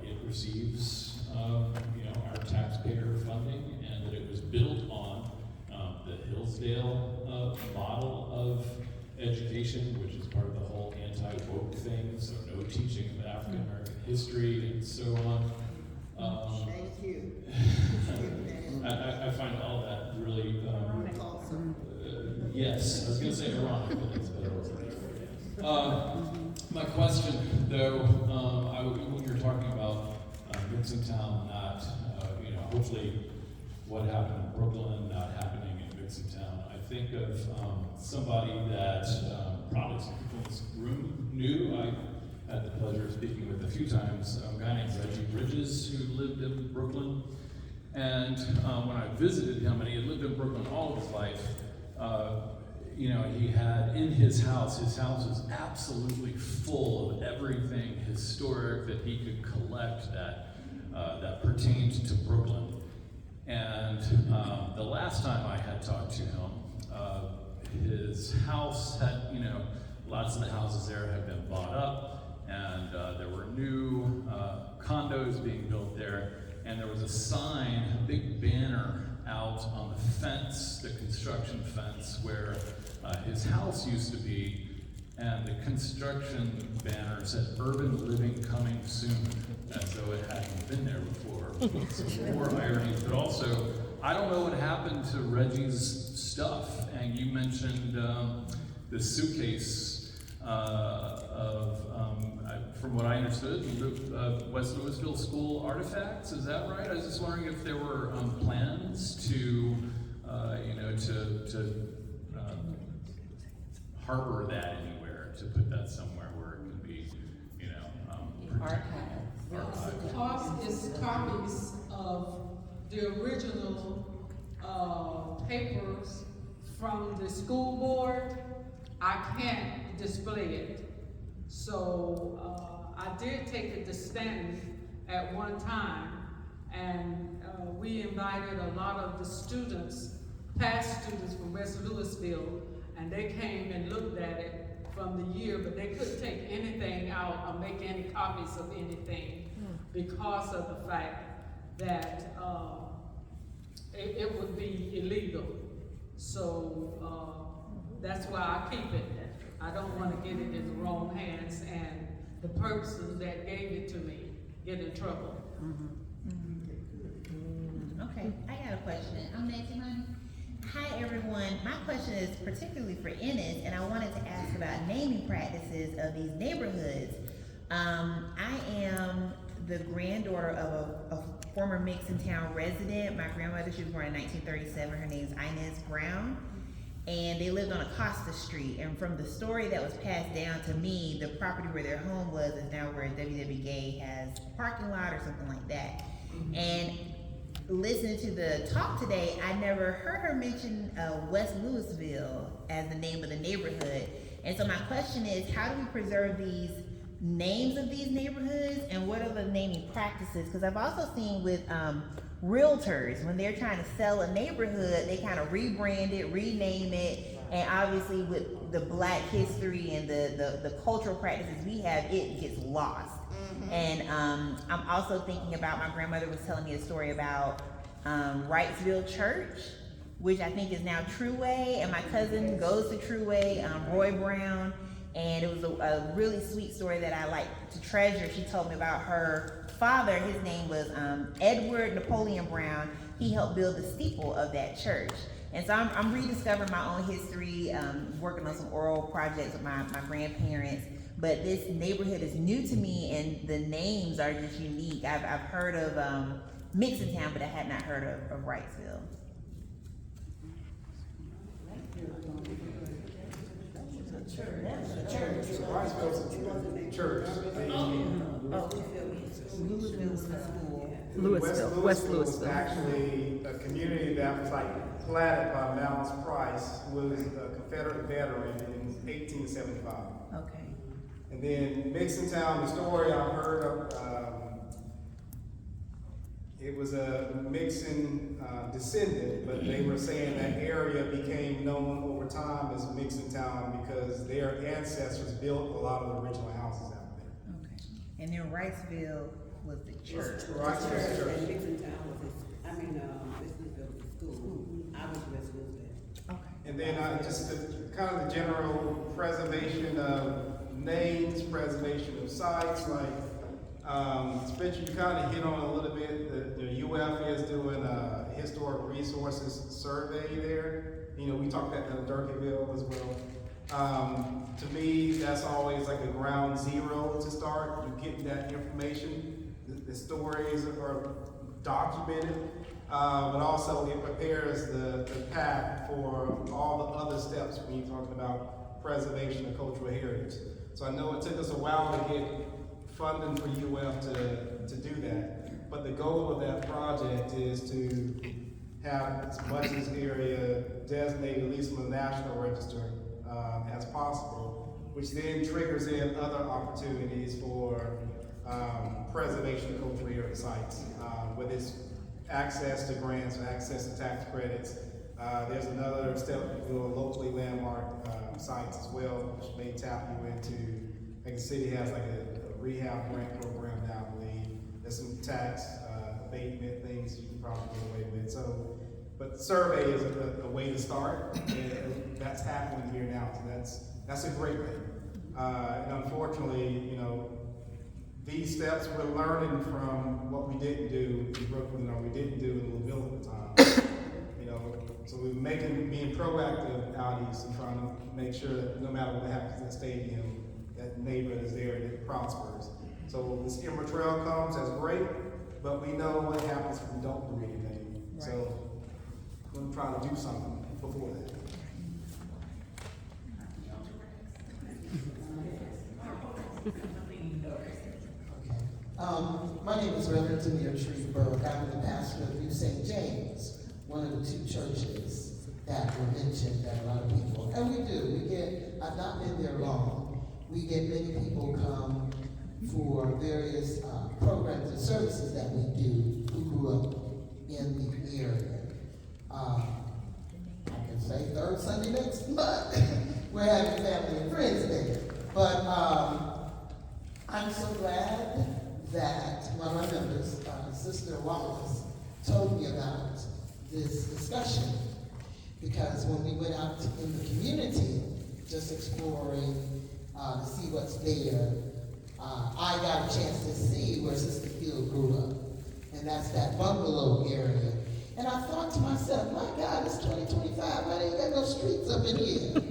it receives our taxpayer funding, and that it was built on the Hillsdale model of education, which is part of the whole anti-woke thing, so no teaching of African American history and so on. Thank you. I find all that really, Awesome. yes, I was gonna say ironic, but that's a better word. My question, though, when you're talking about Mixon Town not, hopefully what happened in Brooklyn not happening in Mixon Town, I think of somebody that probably some people in this room knew. I had the pleasure of speaking with a few times, a guy named Reggie Bridges who lived in Brooklyn. And when I visited him, and he had lived in Brooklyn all of his life, he had in his house was absolutely full of everything historic that he could collect that pertained to Brooklyn. And the last time I had talked to him, his house had, lots of the houses there had been bought up, and there were new condos being built there, and there was a sign, a big banner out on the fence, the construction fence, where his house used to be, and the construction banner said "Urban Living Coming Soon," as though it hadn't been there before. Some more irony, but also, I don't know what happened to Reggie's stuff, and you mentioned the suitcase from what I understood, West Louisville School artifacts. Is that right? I was just wondering if there were plans to harbor that anywhere, to put that somewhere where it can be, Cost is copies of the original papers from the school board. I can't display it. So I did take it to Stanton at one time, and we invited a lot of the students, past students from West Louisville, and they came and looked at it from the year, but they couldn't take anything out or make any copies of anything because of the fact that it would be illegal. So that's why I keep it. I don't want to get it in the wrong hands and the person that gave it to me get in trouble. Okay, I got a question. I'm Nancy Money. Hi everyone. My question is particularly for Ennis, and I wanted to ask about naming practices of these neighborhoods. I am the granddaughter of a former Mixon Town resident. My grandmother, she was born in 1937. Her name is Inez Brown. And they lived on Acosta Street. And from the story that was passed down to me, the property where their home was is now where WW Gay has a parking lot or something like that. And listening to the talk today, I never heard her mention West Louisville as the name of the neighborhood. And so my question is, how do we preserve these names of these neighborhoods, and what are the naming practices? Because I've also seen with realtors, when they're trying to sell a neighborhood, they kind of rebrand it, rename it, and obviously with the Black history and the cultural practices we have, it gets lost. And I'm also thinking about, my grandmother was telling me a story about Wrightsville Church, which I think is now True Way, and my cousin goes to True Way, Roy Brown, and it was a really sweet story that I like to treasure. She told me about her father. His name was Edward Napoleon Brown. He helped build the steeple of that church. And so I'm rediscovering my own history, working on some oral projects with my grandparents. but this neighborhood is new to me, and the names are just unique. I've heard of Mixon Town, but I had not heard of Wrightsville. Church. Louisville, West was Louisville. actually a community that was like platted by Malcolm Price, who was a Confederate veteran in 1875. Okay. And then Mixon Town, the story I've heard of, it was a Mixon descendant, but they were saying that area became known over time as Mixon Town because their ancestors built a lot of the original houses out there. Okay. And then Wrightsville was the church. Wrightsville Church. And Mixon Town was Westwoodville was the school. I was Westwoodville. Okay. And then just kind of the general preservation of names, preservation of sites, like Spencer, you kind of hit on a little bit. The UF is doing a historic resources survey there. You know, we talked about Durkeeville as well. To me, that's always like a ground zero to start. You get that information. The stories are documented, but also it prepares the path for all the other steps when you're talking about preservation of cultural heritage. So I know it took us a while to get funding for UF to do that, but the goal of that project is to have as much of this area designated, at least on the National Register, as possible, which then triggers in other opportunities for preservation of cultural heritage sites, whether it's access to grants or access to tax credits. There's another step for locally landmark sites as well, which may tap you into, like the city has like a rehab grant program now, I believe. There's some tax abatement things you can probably get away with. So, but the survey is a way to start, and that's happening here now. So that's a great thing. And unfortunately, you know, these steps we're learning from what we didn't do in Brooklyn or we didn't do in Louisville at the time. You know, so we're being proactive out east and trying to make sure that no matter what happens at the stadium, that neighborhood is there and it prospers. So this Emerald Trail comes, that's great, but we know what happens if we don't do anything. Right. So we're gonna try to do something before that. My name is Reverend Demir Shreveborough. I'm the pastor of New St. James, one of the two churches that were mentioned that a lot of people, and we get, I've not been there long, we get many people come for various programs and services that we do who grew up in the area. I can say third Sunday next month, we're having family and friends there. But I'm so glad that one of my members, Sister Wallace, told me about this discussion, because when we went out in the community, just exploring to see what's there, I got a chance to see where Sister Field grew up, and that's that Bungalow area. And I thought to myself, my God, it's 2025, I ain't got no streets up in here.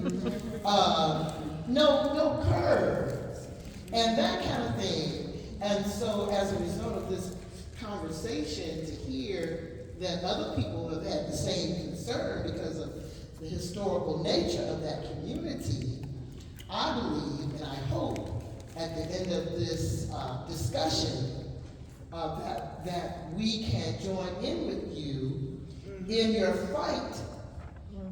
No curves, and that kind of thing. And so as a result of this conversation, to hear that other people have had the same concern because of the historical nature of that community, I believe and I hope at the end of this discussion that we can join in with you in your fight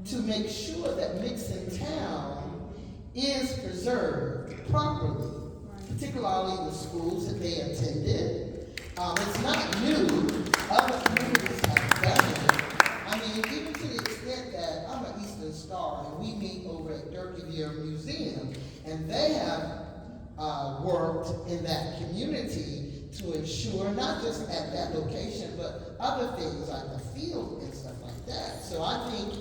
to make sure that Mixon Town is preserved properly, particularly the schools that they attended. It's not new. Other communities have done it. I mean, even to the extent that I'm an Eastern Star, and we meet over at Durkeeville Museum, and they have worked in that community to ensure, not just at that location, but other things like the field and stuff like that. So I think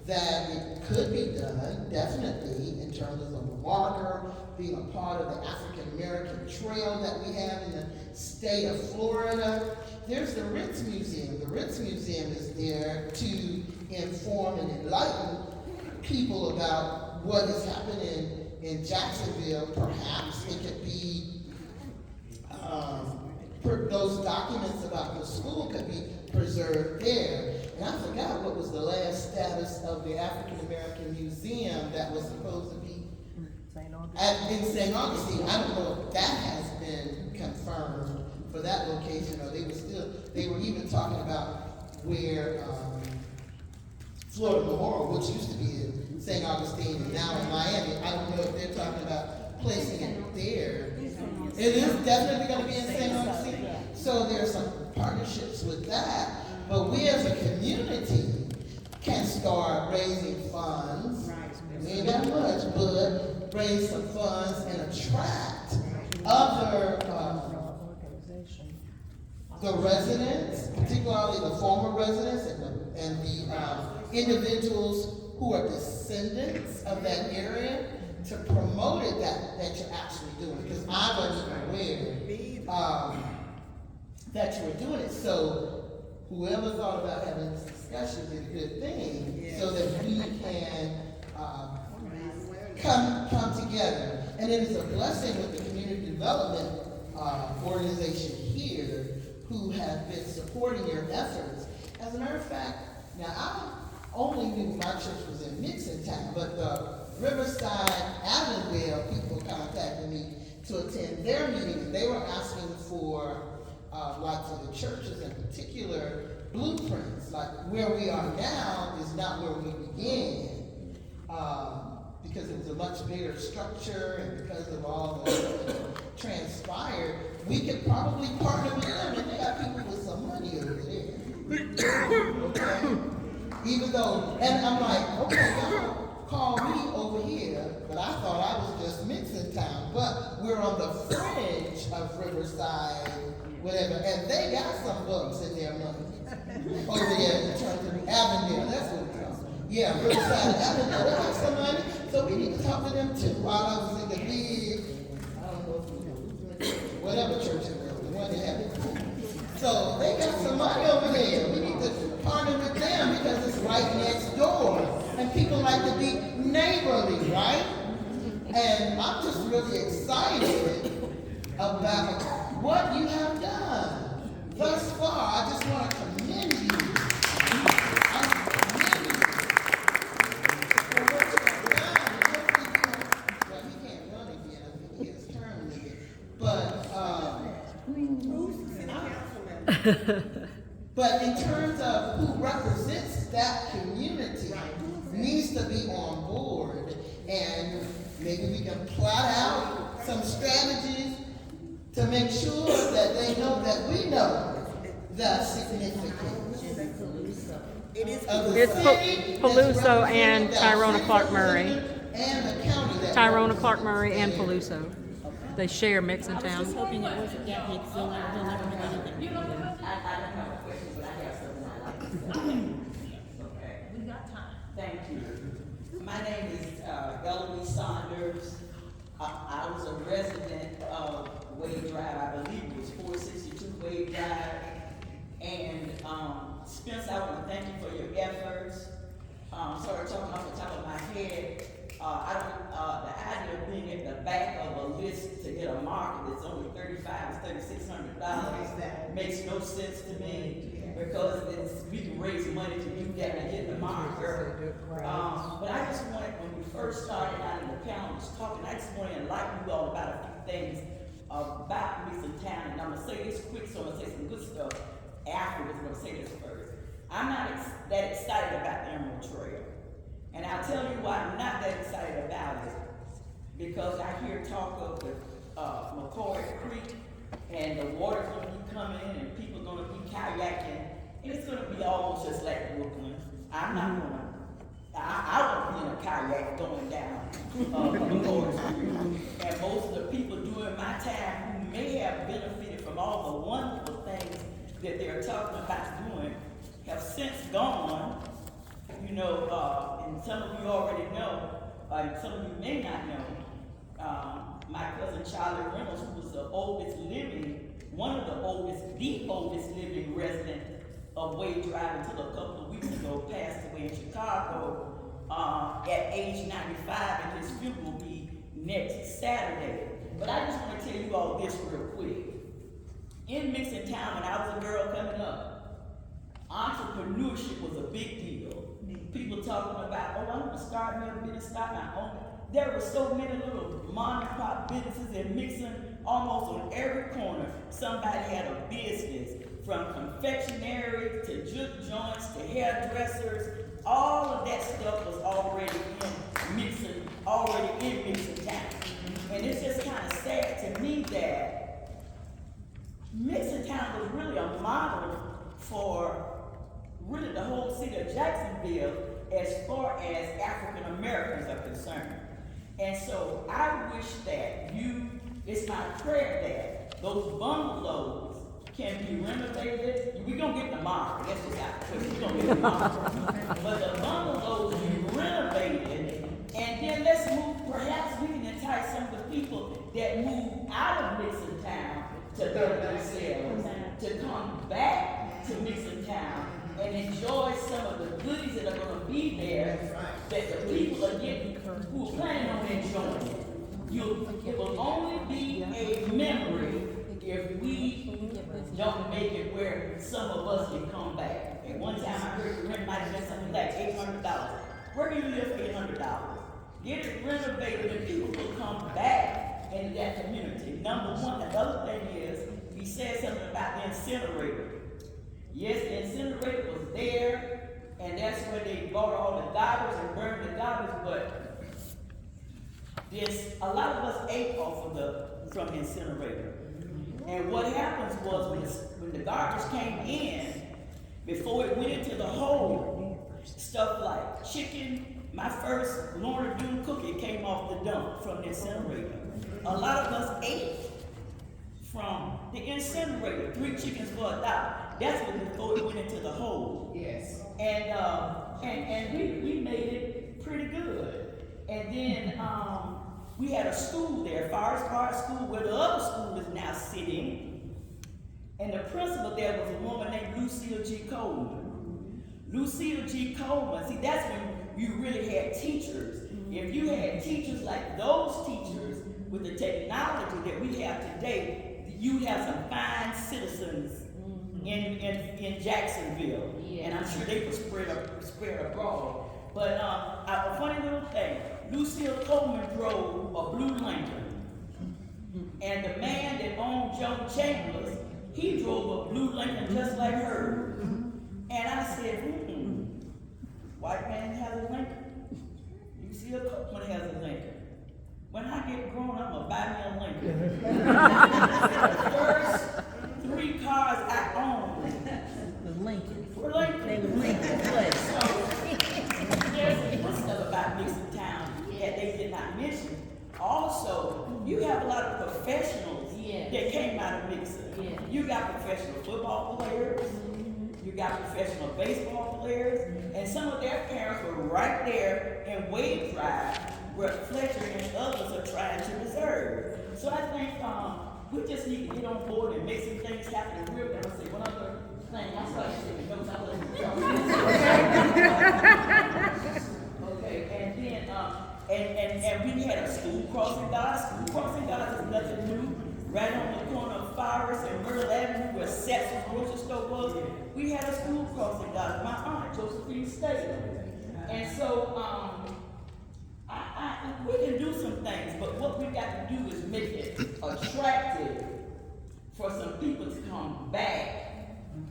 that it could be done, definitely, in terms of a marker, being a part of the African American Trail that we have in the state of Florida. There's the Ritz Museum. The Ritz Museum is there to inform and enlighten people about what is happening in Jacksonville, perhaps it could be, those documents about the school could be preserved there. And I forgot what was the last status of the African American Museum that was supposed to be in St. Augustine. I don't know if that has been confirmed for that location, or they were even talking about where Florida Memorial, which used to be in St. Augustine and now in Miami. I don't know if they're talking about placing it there. It is definitely going to be in St. Augustine. So there's some partnerships with that. But we as a community can start raising funds. We ain't got much, but raise some funds and attract other the residents, particularly the former residents and the individuals who are descendants of that area, to promote it that you're actually doing. Because I wasn't aware that you were doing it. So whoever thought about having this discussion did a good thing, so that we can come together. And it is a blessing with the community development organization here, who have been supporting your efforts. As a matter of fact, now I only knew my church was in Mixon town, but the Riverside, Avondale people contacted me to attend their meeting, and they were asking for, like for the churches in particular, blueprints. Like where we are now is not where we began, because it was a much bigger structure, and because of all the stuff that transpired, we could probably partner with them, and they got people with some money over there. Okay? Even though, and I'm like, okay, y'all call me over here, but I thought I was just Mixon town, but we're on the fringe of Riverside, whatever, and they got some bucks in their money over there in terms of Avondale. That's what it's called. Yeah, Riverside, Avondale, they got some money, so we need to talk to them too. While I was in the big, I don't know if it was whatever church it was, the one that had it. So they got some money over there. We need to partner with them because it's right next door. And people like to be neighborly, right? And I'm just really excited about what you have done thus far. I just want to commend you. I commend you for what you have done. Well, he can't run again. I think he has term again. But in terms of who represents that community, needs to be on board, and maybe we can plot out some strategies to make sure that they know that we know the significance. It's Peluso and Tyrone Clark Murray. And the county that Tyrone Clark Murray and Peluso. They share Mixon town. I was just hoping it wasn't that Mixon. We'll never do anything. I don't have a question, but I have something I'd like to say. Okay. We got time. Thank you. My name is Eloise Saunders. I was a resident of Wade Drive. I believe it was 462 Wade Drive. And Spence, I want to thank you for your efforts. Sort of talking off the top of my head. The idea of being at the back of a list to get a mark that's only $3,500 to $3,600 makes no sense to me, because we can raise money to do that and get the marker. But I just wanted, when we first started out in the panel was talking, I just wanted to enlighten you all about a few things about Mixon Town. And I'm going to say this quick, so I'm going to say some good stuff afterwards. I'm going to say this first. I'm not that excited about the Emerald Trail. And I'll tell you why I'm not that excited about it. Because I hear talk of the McCoy Creek, and the water's going to be coming in, and people are going to be kayaking, and it's going to be almost just like Brooklyn. I'm not going to. I won't be in a kayak going down McCoy Creek. And most of the people during my time who may have benefited from all the wonderful things that they're talking about doing have since gone. You know, and some of you already know, and some of you may not know, my cousin Charlie Reynolds, who was the oldest living resident of Wade Drive until a couple of weeks ago, passed away in Chicago at age 95, and his funeral will be next Saturday. But I just want to tell you all this real quick. In Mixon Town, when I was a girl coming up, entrepreneurship was a big deal. People talking about, oh, I want to start me a business, start my own. There were so many little mom and pop businesses in Mixon, almost on every corner. Somebody had a business, from confectionery to juke joints to hairdressers. All of that stuff was already in Mixon Town. And it's just kind of sad to me that Mixon Town was really a model for really the whole city of Jacksonville as far as African Americans are concerned. And so I wish that it's my prayer that those bungalows can be renovated. We're gonna get tomorrow, that's just out of question, we're gonna get tomorrow. But the bungalows be renovated, and then let's move, perhaps we can entice some of the people that move out of Mixon Town to better themselves, to come back to Mixon Town and enjoy some of the goodies that are gonna be there, that the people are getting, who are planning on enjoying it. It will only be a memory if we don't make it where some of us can come back. At one time I heard the rent might have been something like $800. Where can you live for $800? Get it renovated and people will come back into that community. Number one. The other thing is, he said something about the incinerator. Yes, the incinerator was there, and that's where they bought all the garbage and burned the garbage, but a lot of us ate off of from the incinerator. And what happens was when the garbage came in, before it went into the hole, stuff like chicken, my first Lorna Doone cookie came off the dump from the incinerator. A lot of us ate from the incinerator, 3 chickens for $1. That's when before it went into the hole. Yes. And we made it pretty good. And then we had a school there, Forest Park School, where the other school is now sitting. And the principal there was a woman named Lucille G. Coleman. Lucille G. Coleman, see, that's when you really had teachers. If you had teachers like those teachers with the technology that we have today, you have some fine citizens in Jacksonville. Yeah. And I'm sure they were spread abroad. But a funny little thing, Lucille Coleman drove a blue Lincoln. And the man that owned Joan Chambers, he drove a blue Lincoln just like her. And I said, white man has a Lincoln. Lucille Coleman has a Lincoln. When I get grown, I'm gonna buy me a Lincoln. The first 3 cars I owned The Lincoln. were Lincoln. They were Lincoln. So, there's good stuff about Mixon Town that they did not mention. Also, you have a lot of professionals that came out of Mixon. Yeah. You got professional football players, you got professional baseball players, and some of their parents were right there in Wade Drive, where Fletcher and others are trying to reserve. So I think we just need to get on board and make some things happen. We're going to say one other thing. I started taking notes. I wasn't okay, and then we had a school crossing guard. School crossing guard is nothing new. Right on the corner of Forest and Myrtle Avenue, where Seth's grocery store was, we had a school crossing guard. My aunt, Josephine State. And so we can do some things, but what we got to do is make it attractive for some people to come back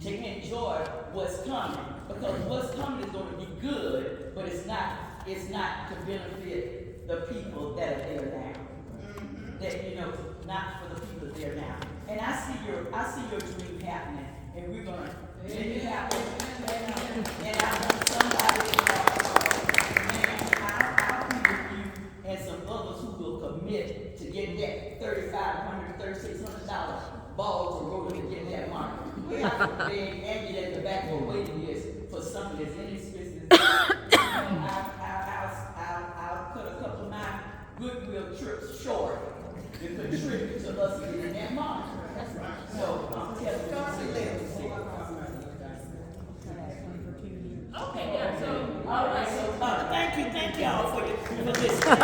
to enjoy what's coming. Because what's coming is going to be good, but it's not to benefit the people that are there now. That, not for the people there now. And I see your dream happening, and we're gonna make it happen. And I want somebody I'll be with you and some others who will commit to getting that $3,500, $3,600 ball to roll and get that money. We have to beg and get at the back for waiting list for something that's inexpensive. I'll cut a couple of my goodwill trips short to contribute to us getting that money. So I'm telling you. Okay, yeah, so. All right, so thank y'all for listening.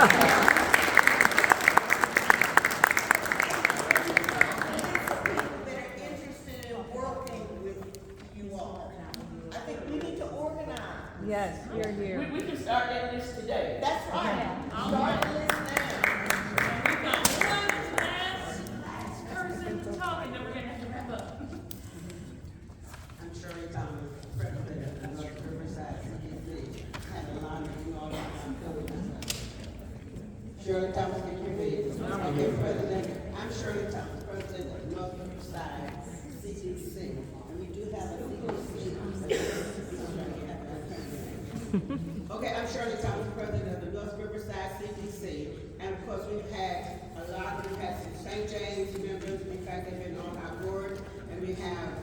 Yes, you're here. We can start that list today. That's right. Start the list now. And we've got one last person to talk, and then we're gonna have to wrap up. I'm Shirley Thomas, president of the North Riverside CDC. Had a lot of you all that I'm doing myself. Shirley Thomas, can you read? Okay, President. I'm Shirley Thomas, president of the North Riverside CDC. And we do have a CDC. Okay, I'm Shirley Thomas, president of the North Riverside CDC. And of course, we've had some St. James members. In fact, they've been on our board. And we have,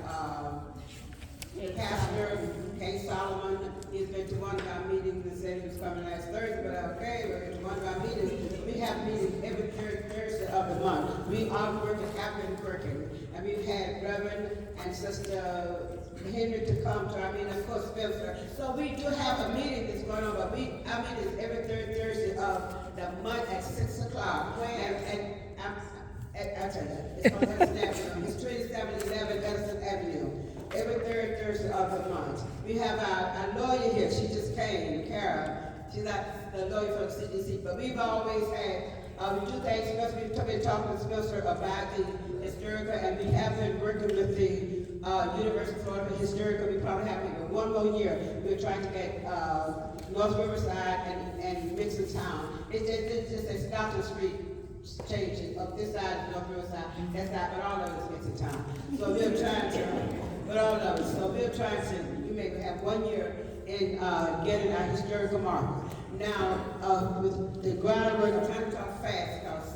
Pastor K. Solomon. He's been to one of our meetings and said he was coming last Thursday, but okay, we're to one of our meetings. We have meetings every third Thursday of the month. We are working, have been working, and we've had Reverend and Sister Henry to come to our meeting, of course, Spencer. So we do have a meeting that's going on, but our meeting is every third Thursday of the month at 6 o'clock. I'll tell you, it's on Edison Avenue. It's 2711 Edison Avenue. Every third Thursday of the month. We have our lawyer here. She just came, Kara. She's not the lawyer for the CDC, but we've always had, we do things, we've been talking to Spencer about the historical, and we have been working with the University of Florida Historical. We probably have maybe one more year. We're trying to get North Riverside and Mixon Town. It's just a Stockton Street changing up this side of North Riverside, that side, but all of it is Mixon Town. So we're trying to, but all of us, so we're trying to, we maybe have 1 year in getting our historical markers. Now, with the groundwork, I'm trying to talk fast because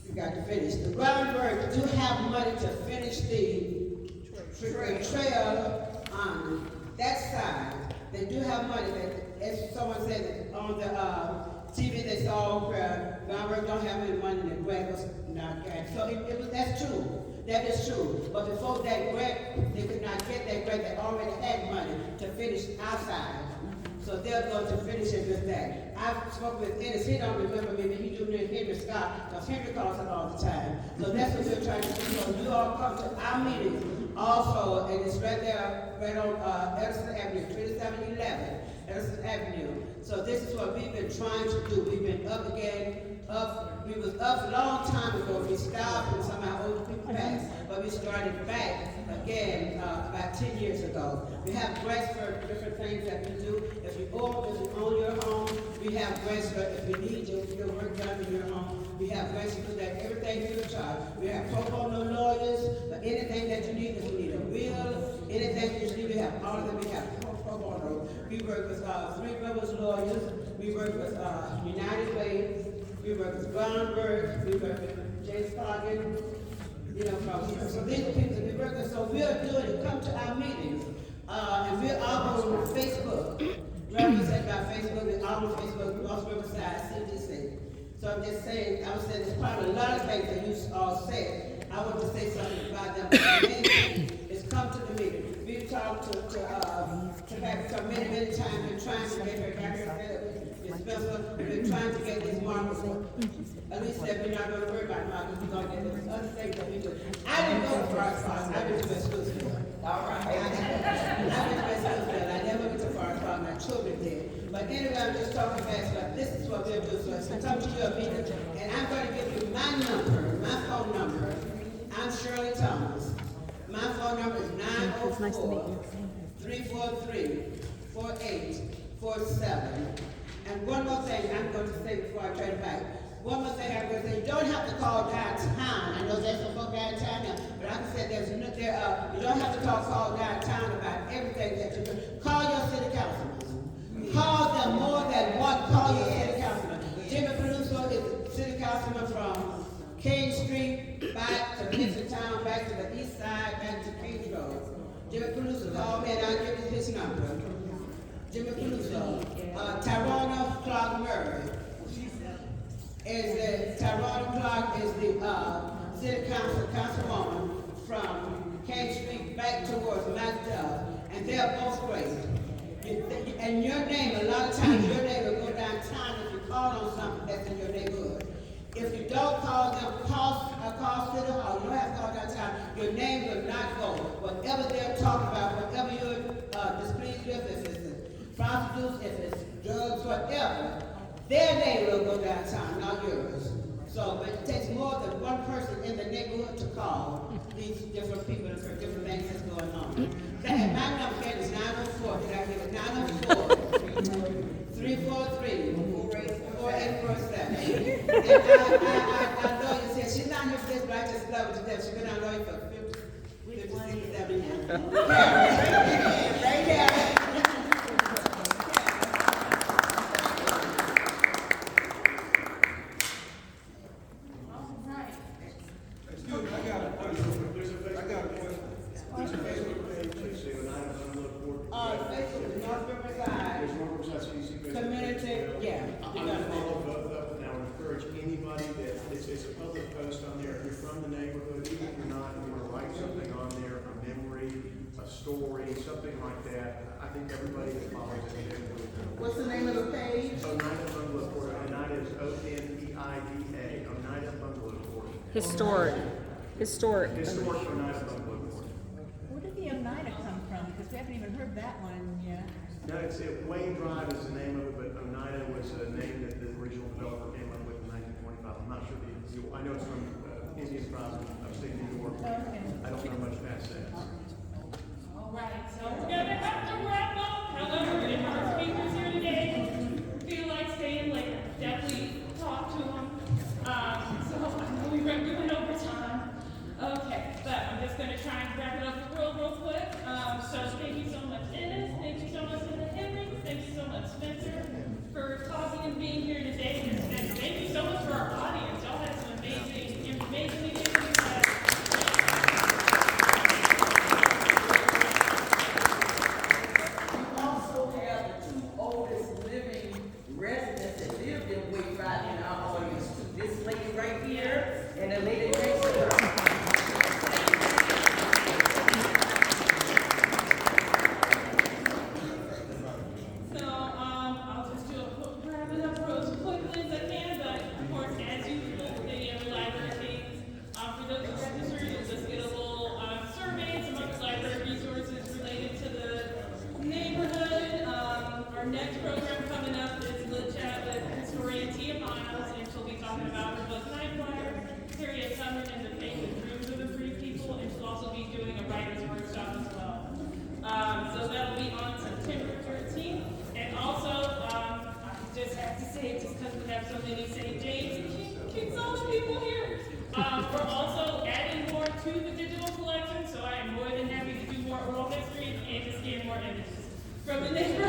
we got to finish. The groundwork do have money to finish the trail on that side. They do have money that, as someone said, on the TV they saw where groundwork don't have any money and the grant was not getting. So that's true. That is true. But before that grant, they could not get that grant. They already had money to finish outside. So they're going to finish it with that. I've spoken with Ennis. He don't remember me, but he do know Henry Scott, because Henry calls him all the time. So that's what we're trying to do. So you all come to our meetings also, and it's right there, right on Edison Avenue, 2711 Edison Avenue. So this is what we've been trying to do. We've been up again. We was up a long time ago. We stopped and some of our older people passed, but we started back again about 10 years ago. We have grants for different things that we do. If you own your home, we have grants for if you need your work done in your home. We have grants to do that. Everything free of charge. We have pro bono lawyers, but anything that you need, if you need a will, anything that you need, we have all of them. We have pro bono. We work with Three Rivers lawyers. We work with United Way. We work with Brownberg, we work with James Coggin, so these are people that we work with. So we're doing it, come to our meetings, and we're all on Facebook. Represent by Facebook, we're all on Facebook, North Riverside, CDC. So I'm just saying, I was saying there's probably a lot of things that you all said. I want to say something about them, but the main thing is come to the meeting. We've talked to Rebecca many times, been trying to get her back here. We've been trying to get these markers. At least said we're not going to worry about markers. We're going to get those other things that we do. I didn't go to Forest Park. I went to West Louisville. All right. I went to West Louisville. I never went to Forest Park. My children did. But anyway, I'm just talking fast about this is what we'll do. So come to your meeting, and I'm going to give you my number, my phone number. I'm Shirley Thomas. My phone number is 904-343-4847. And one more thing I'm going to say before I turn it back. One more thing I'm going to say, you don't have to call downtown. I know there's some folk downtown now, but like I said, you don't have to call downtown about everything that you do. Call your city councilman. Call them more than one. Call your city councilman. Jimmy Peluso is the city councilman from King Street back to Mixon Town, back to the east side, back to Kings Road. Jimmy Peluso called me and I'll give you his number. Jimmy Peluso. Tyrona Clark Murray is Tyrona Clark is the city councilwoman from King Street back towards Mount and they're both great. And your name, a lot of times your name will go downtown if you call on something that's in your neighborhood. If you don't call them, call City Hall, you don't have to call downtown, your name will not go. Whatever they're talking about, whatever you're displeased with, prostitutes, if it's drugs, whatever, their neighborhood will go downtown, not yours. So, but it takes more than one person in the neighborhood to call these different people for different things that's going on. And my number again is 904, did I give it? 904-343-4847. And our lawyer said, she's not here for this, but I just love her to death. She's been our lawyer for 57 years. Right there. It's a public post on there. If you're from the neighborhood, even if you're not, and you want to write something on there, a memory, a story, something like that, I think everybody that follows it should. What's the name of the page? Oneida Bungalow Court. Oneida is O-N-E-I-D-A. Oneida Bungalow Court. Historic. Historic Oneida Bungalow Court. Where did the Oneida come from? Because we haven't even heard that one yet. No, Wayne Drive is the name of it, but Oneida was a name that the original developer came up with in 1925. I'm not sure I know it's from Indian province, upstate New York. I don't know much past that. All right, so we're gonna have to wrap up. However, if our speakers here today feel like staying later, definitely talk to them. So I know we went over time. Okay, but I'm just gonna try and wrap it up real quick. So thank you so much, Ennis. Thank you so much, Henry. Thank you so much, Spencer, for talking and being here today. And thank you so much for our audience. Y'all had some amazing information to give. We also have the two oldest living residents that lived in Wade Drive in our audience too. This lady right here and the lady next to her. So that'll be on September 13th. And also, I just have to say, just because we have so many St. James and King Solomon people here, we're also adding more to the digital collection. So I am more than happy to do more oral history and to scan more images from the neighborhood.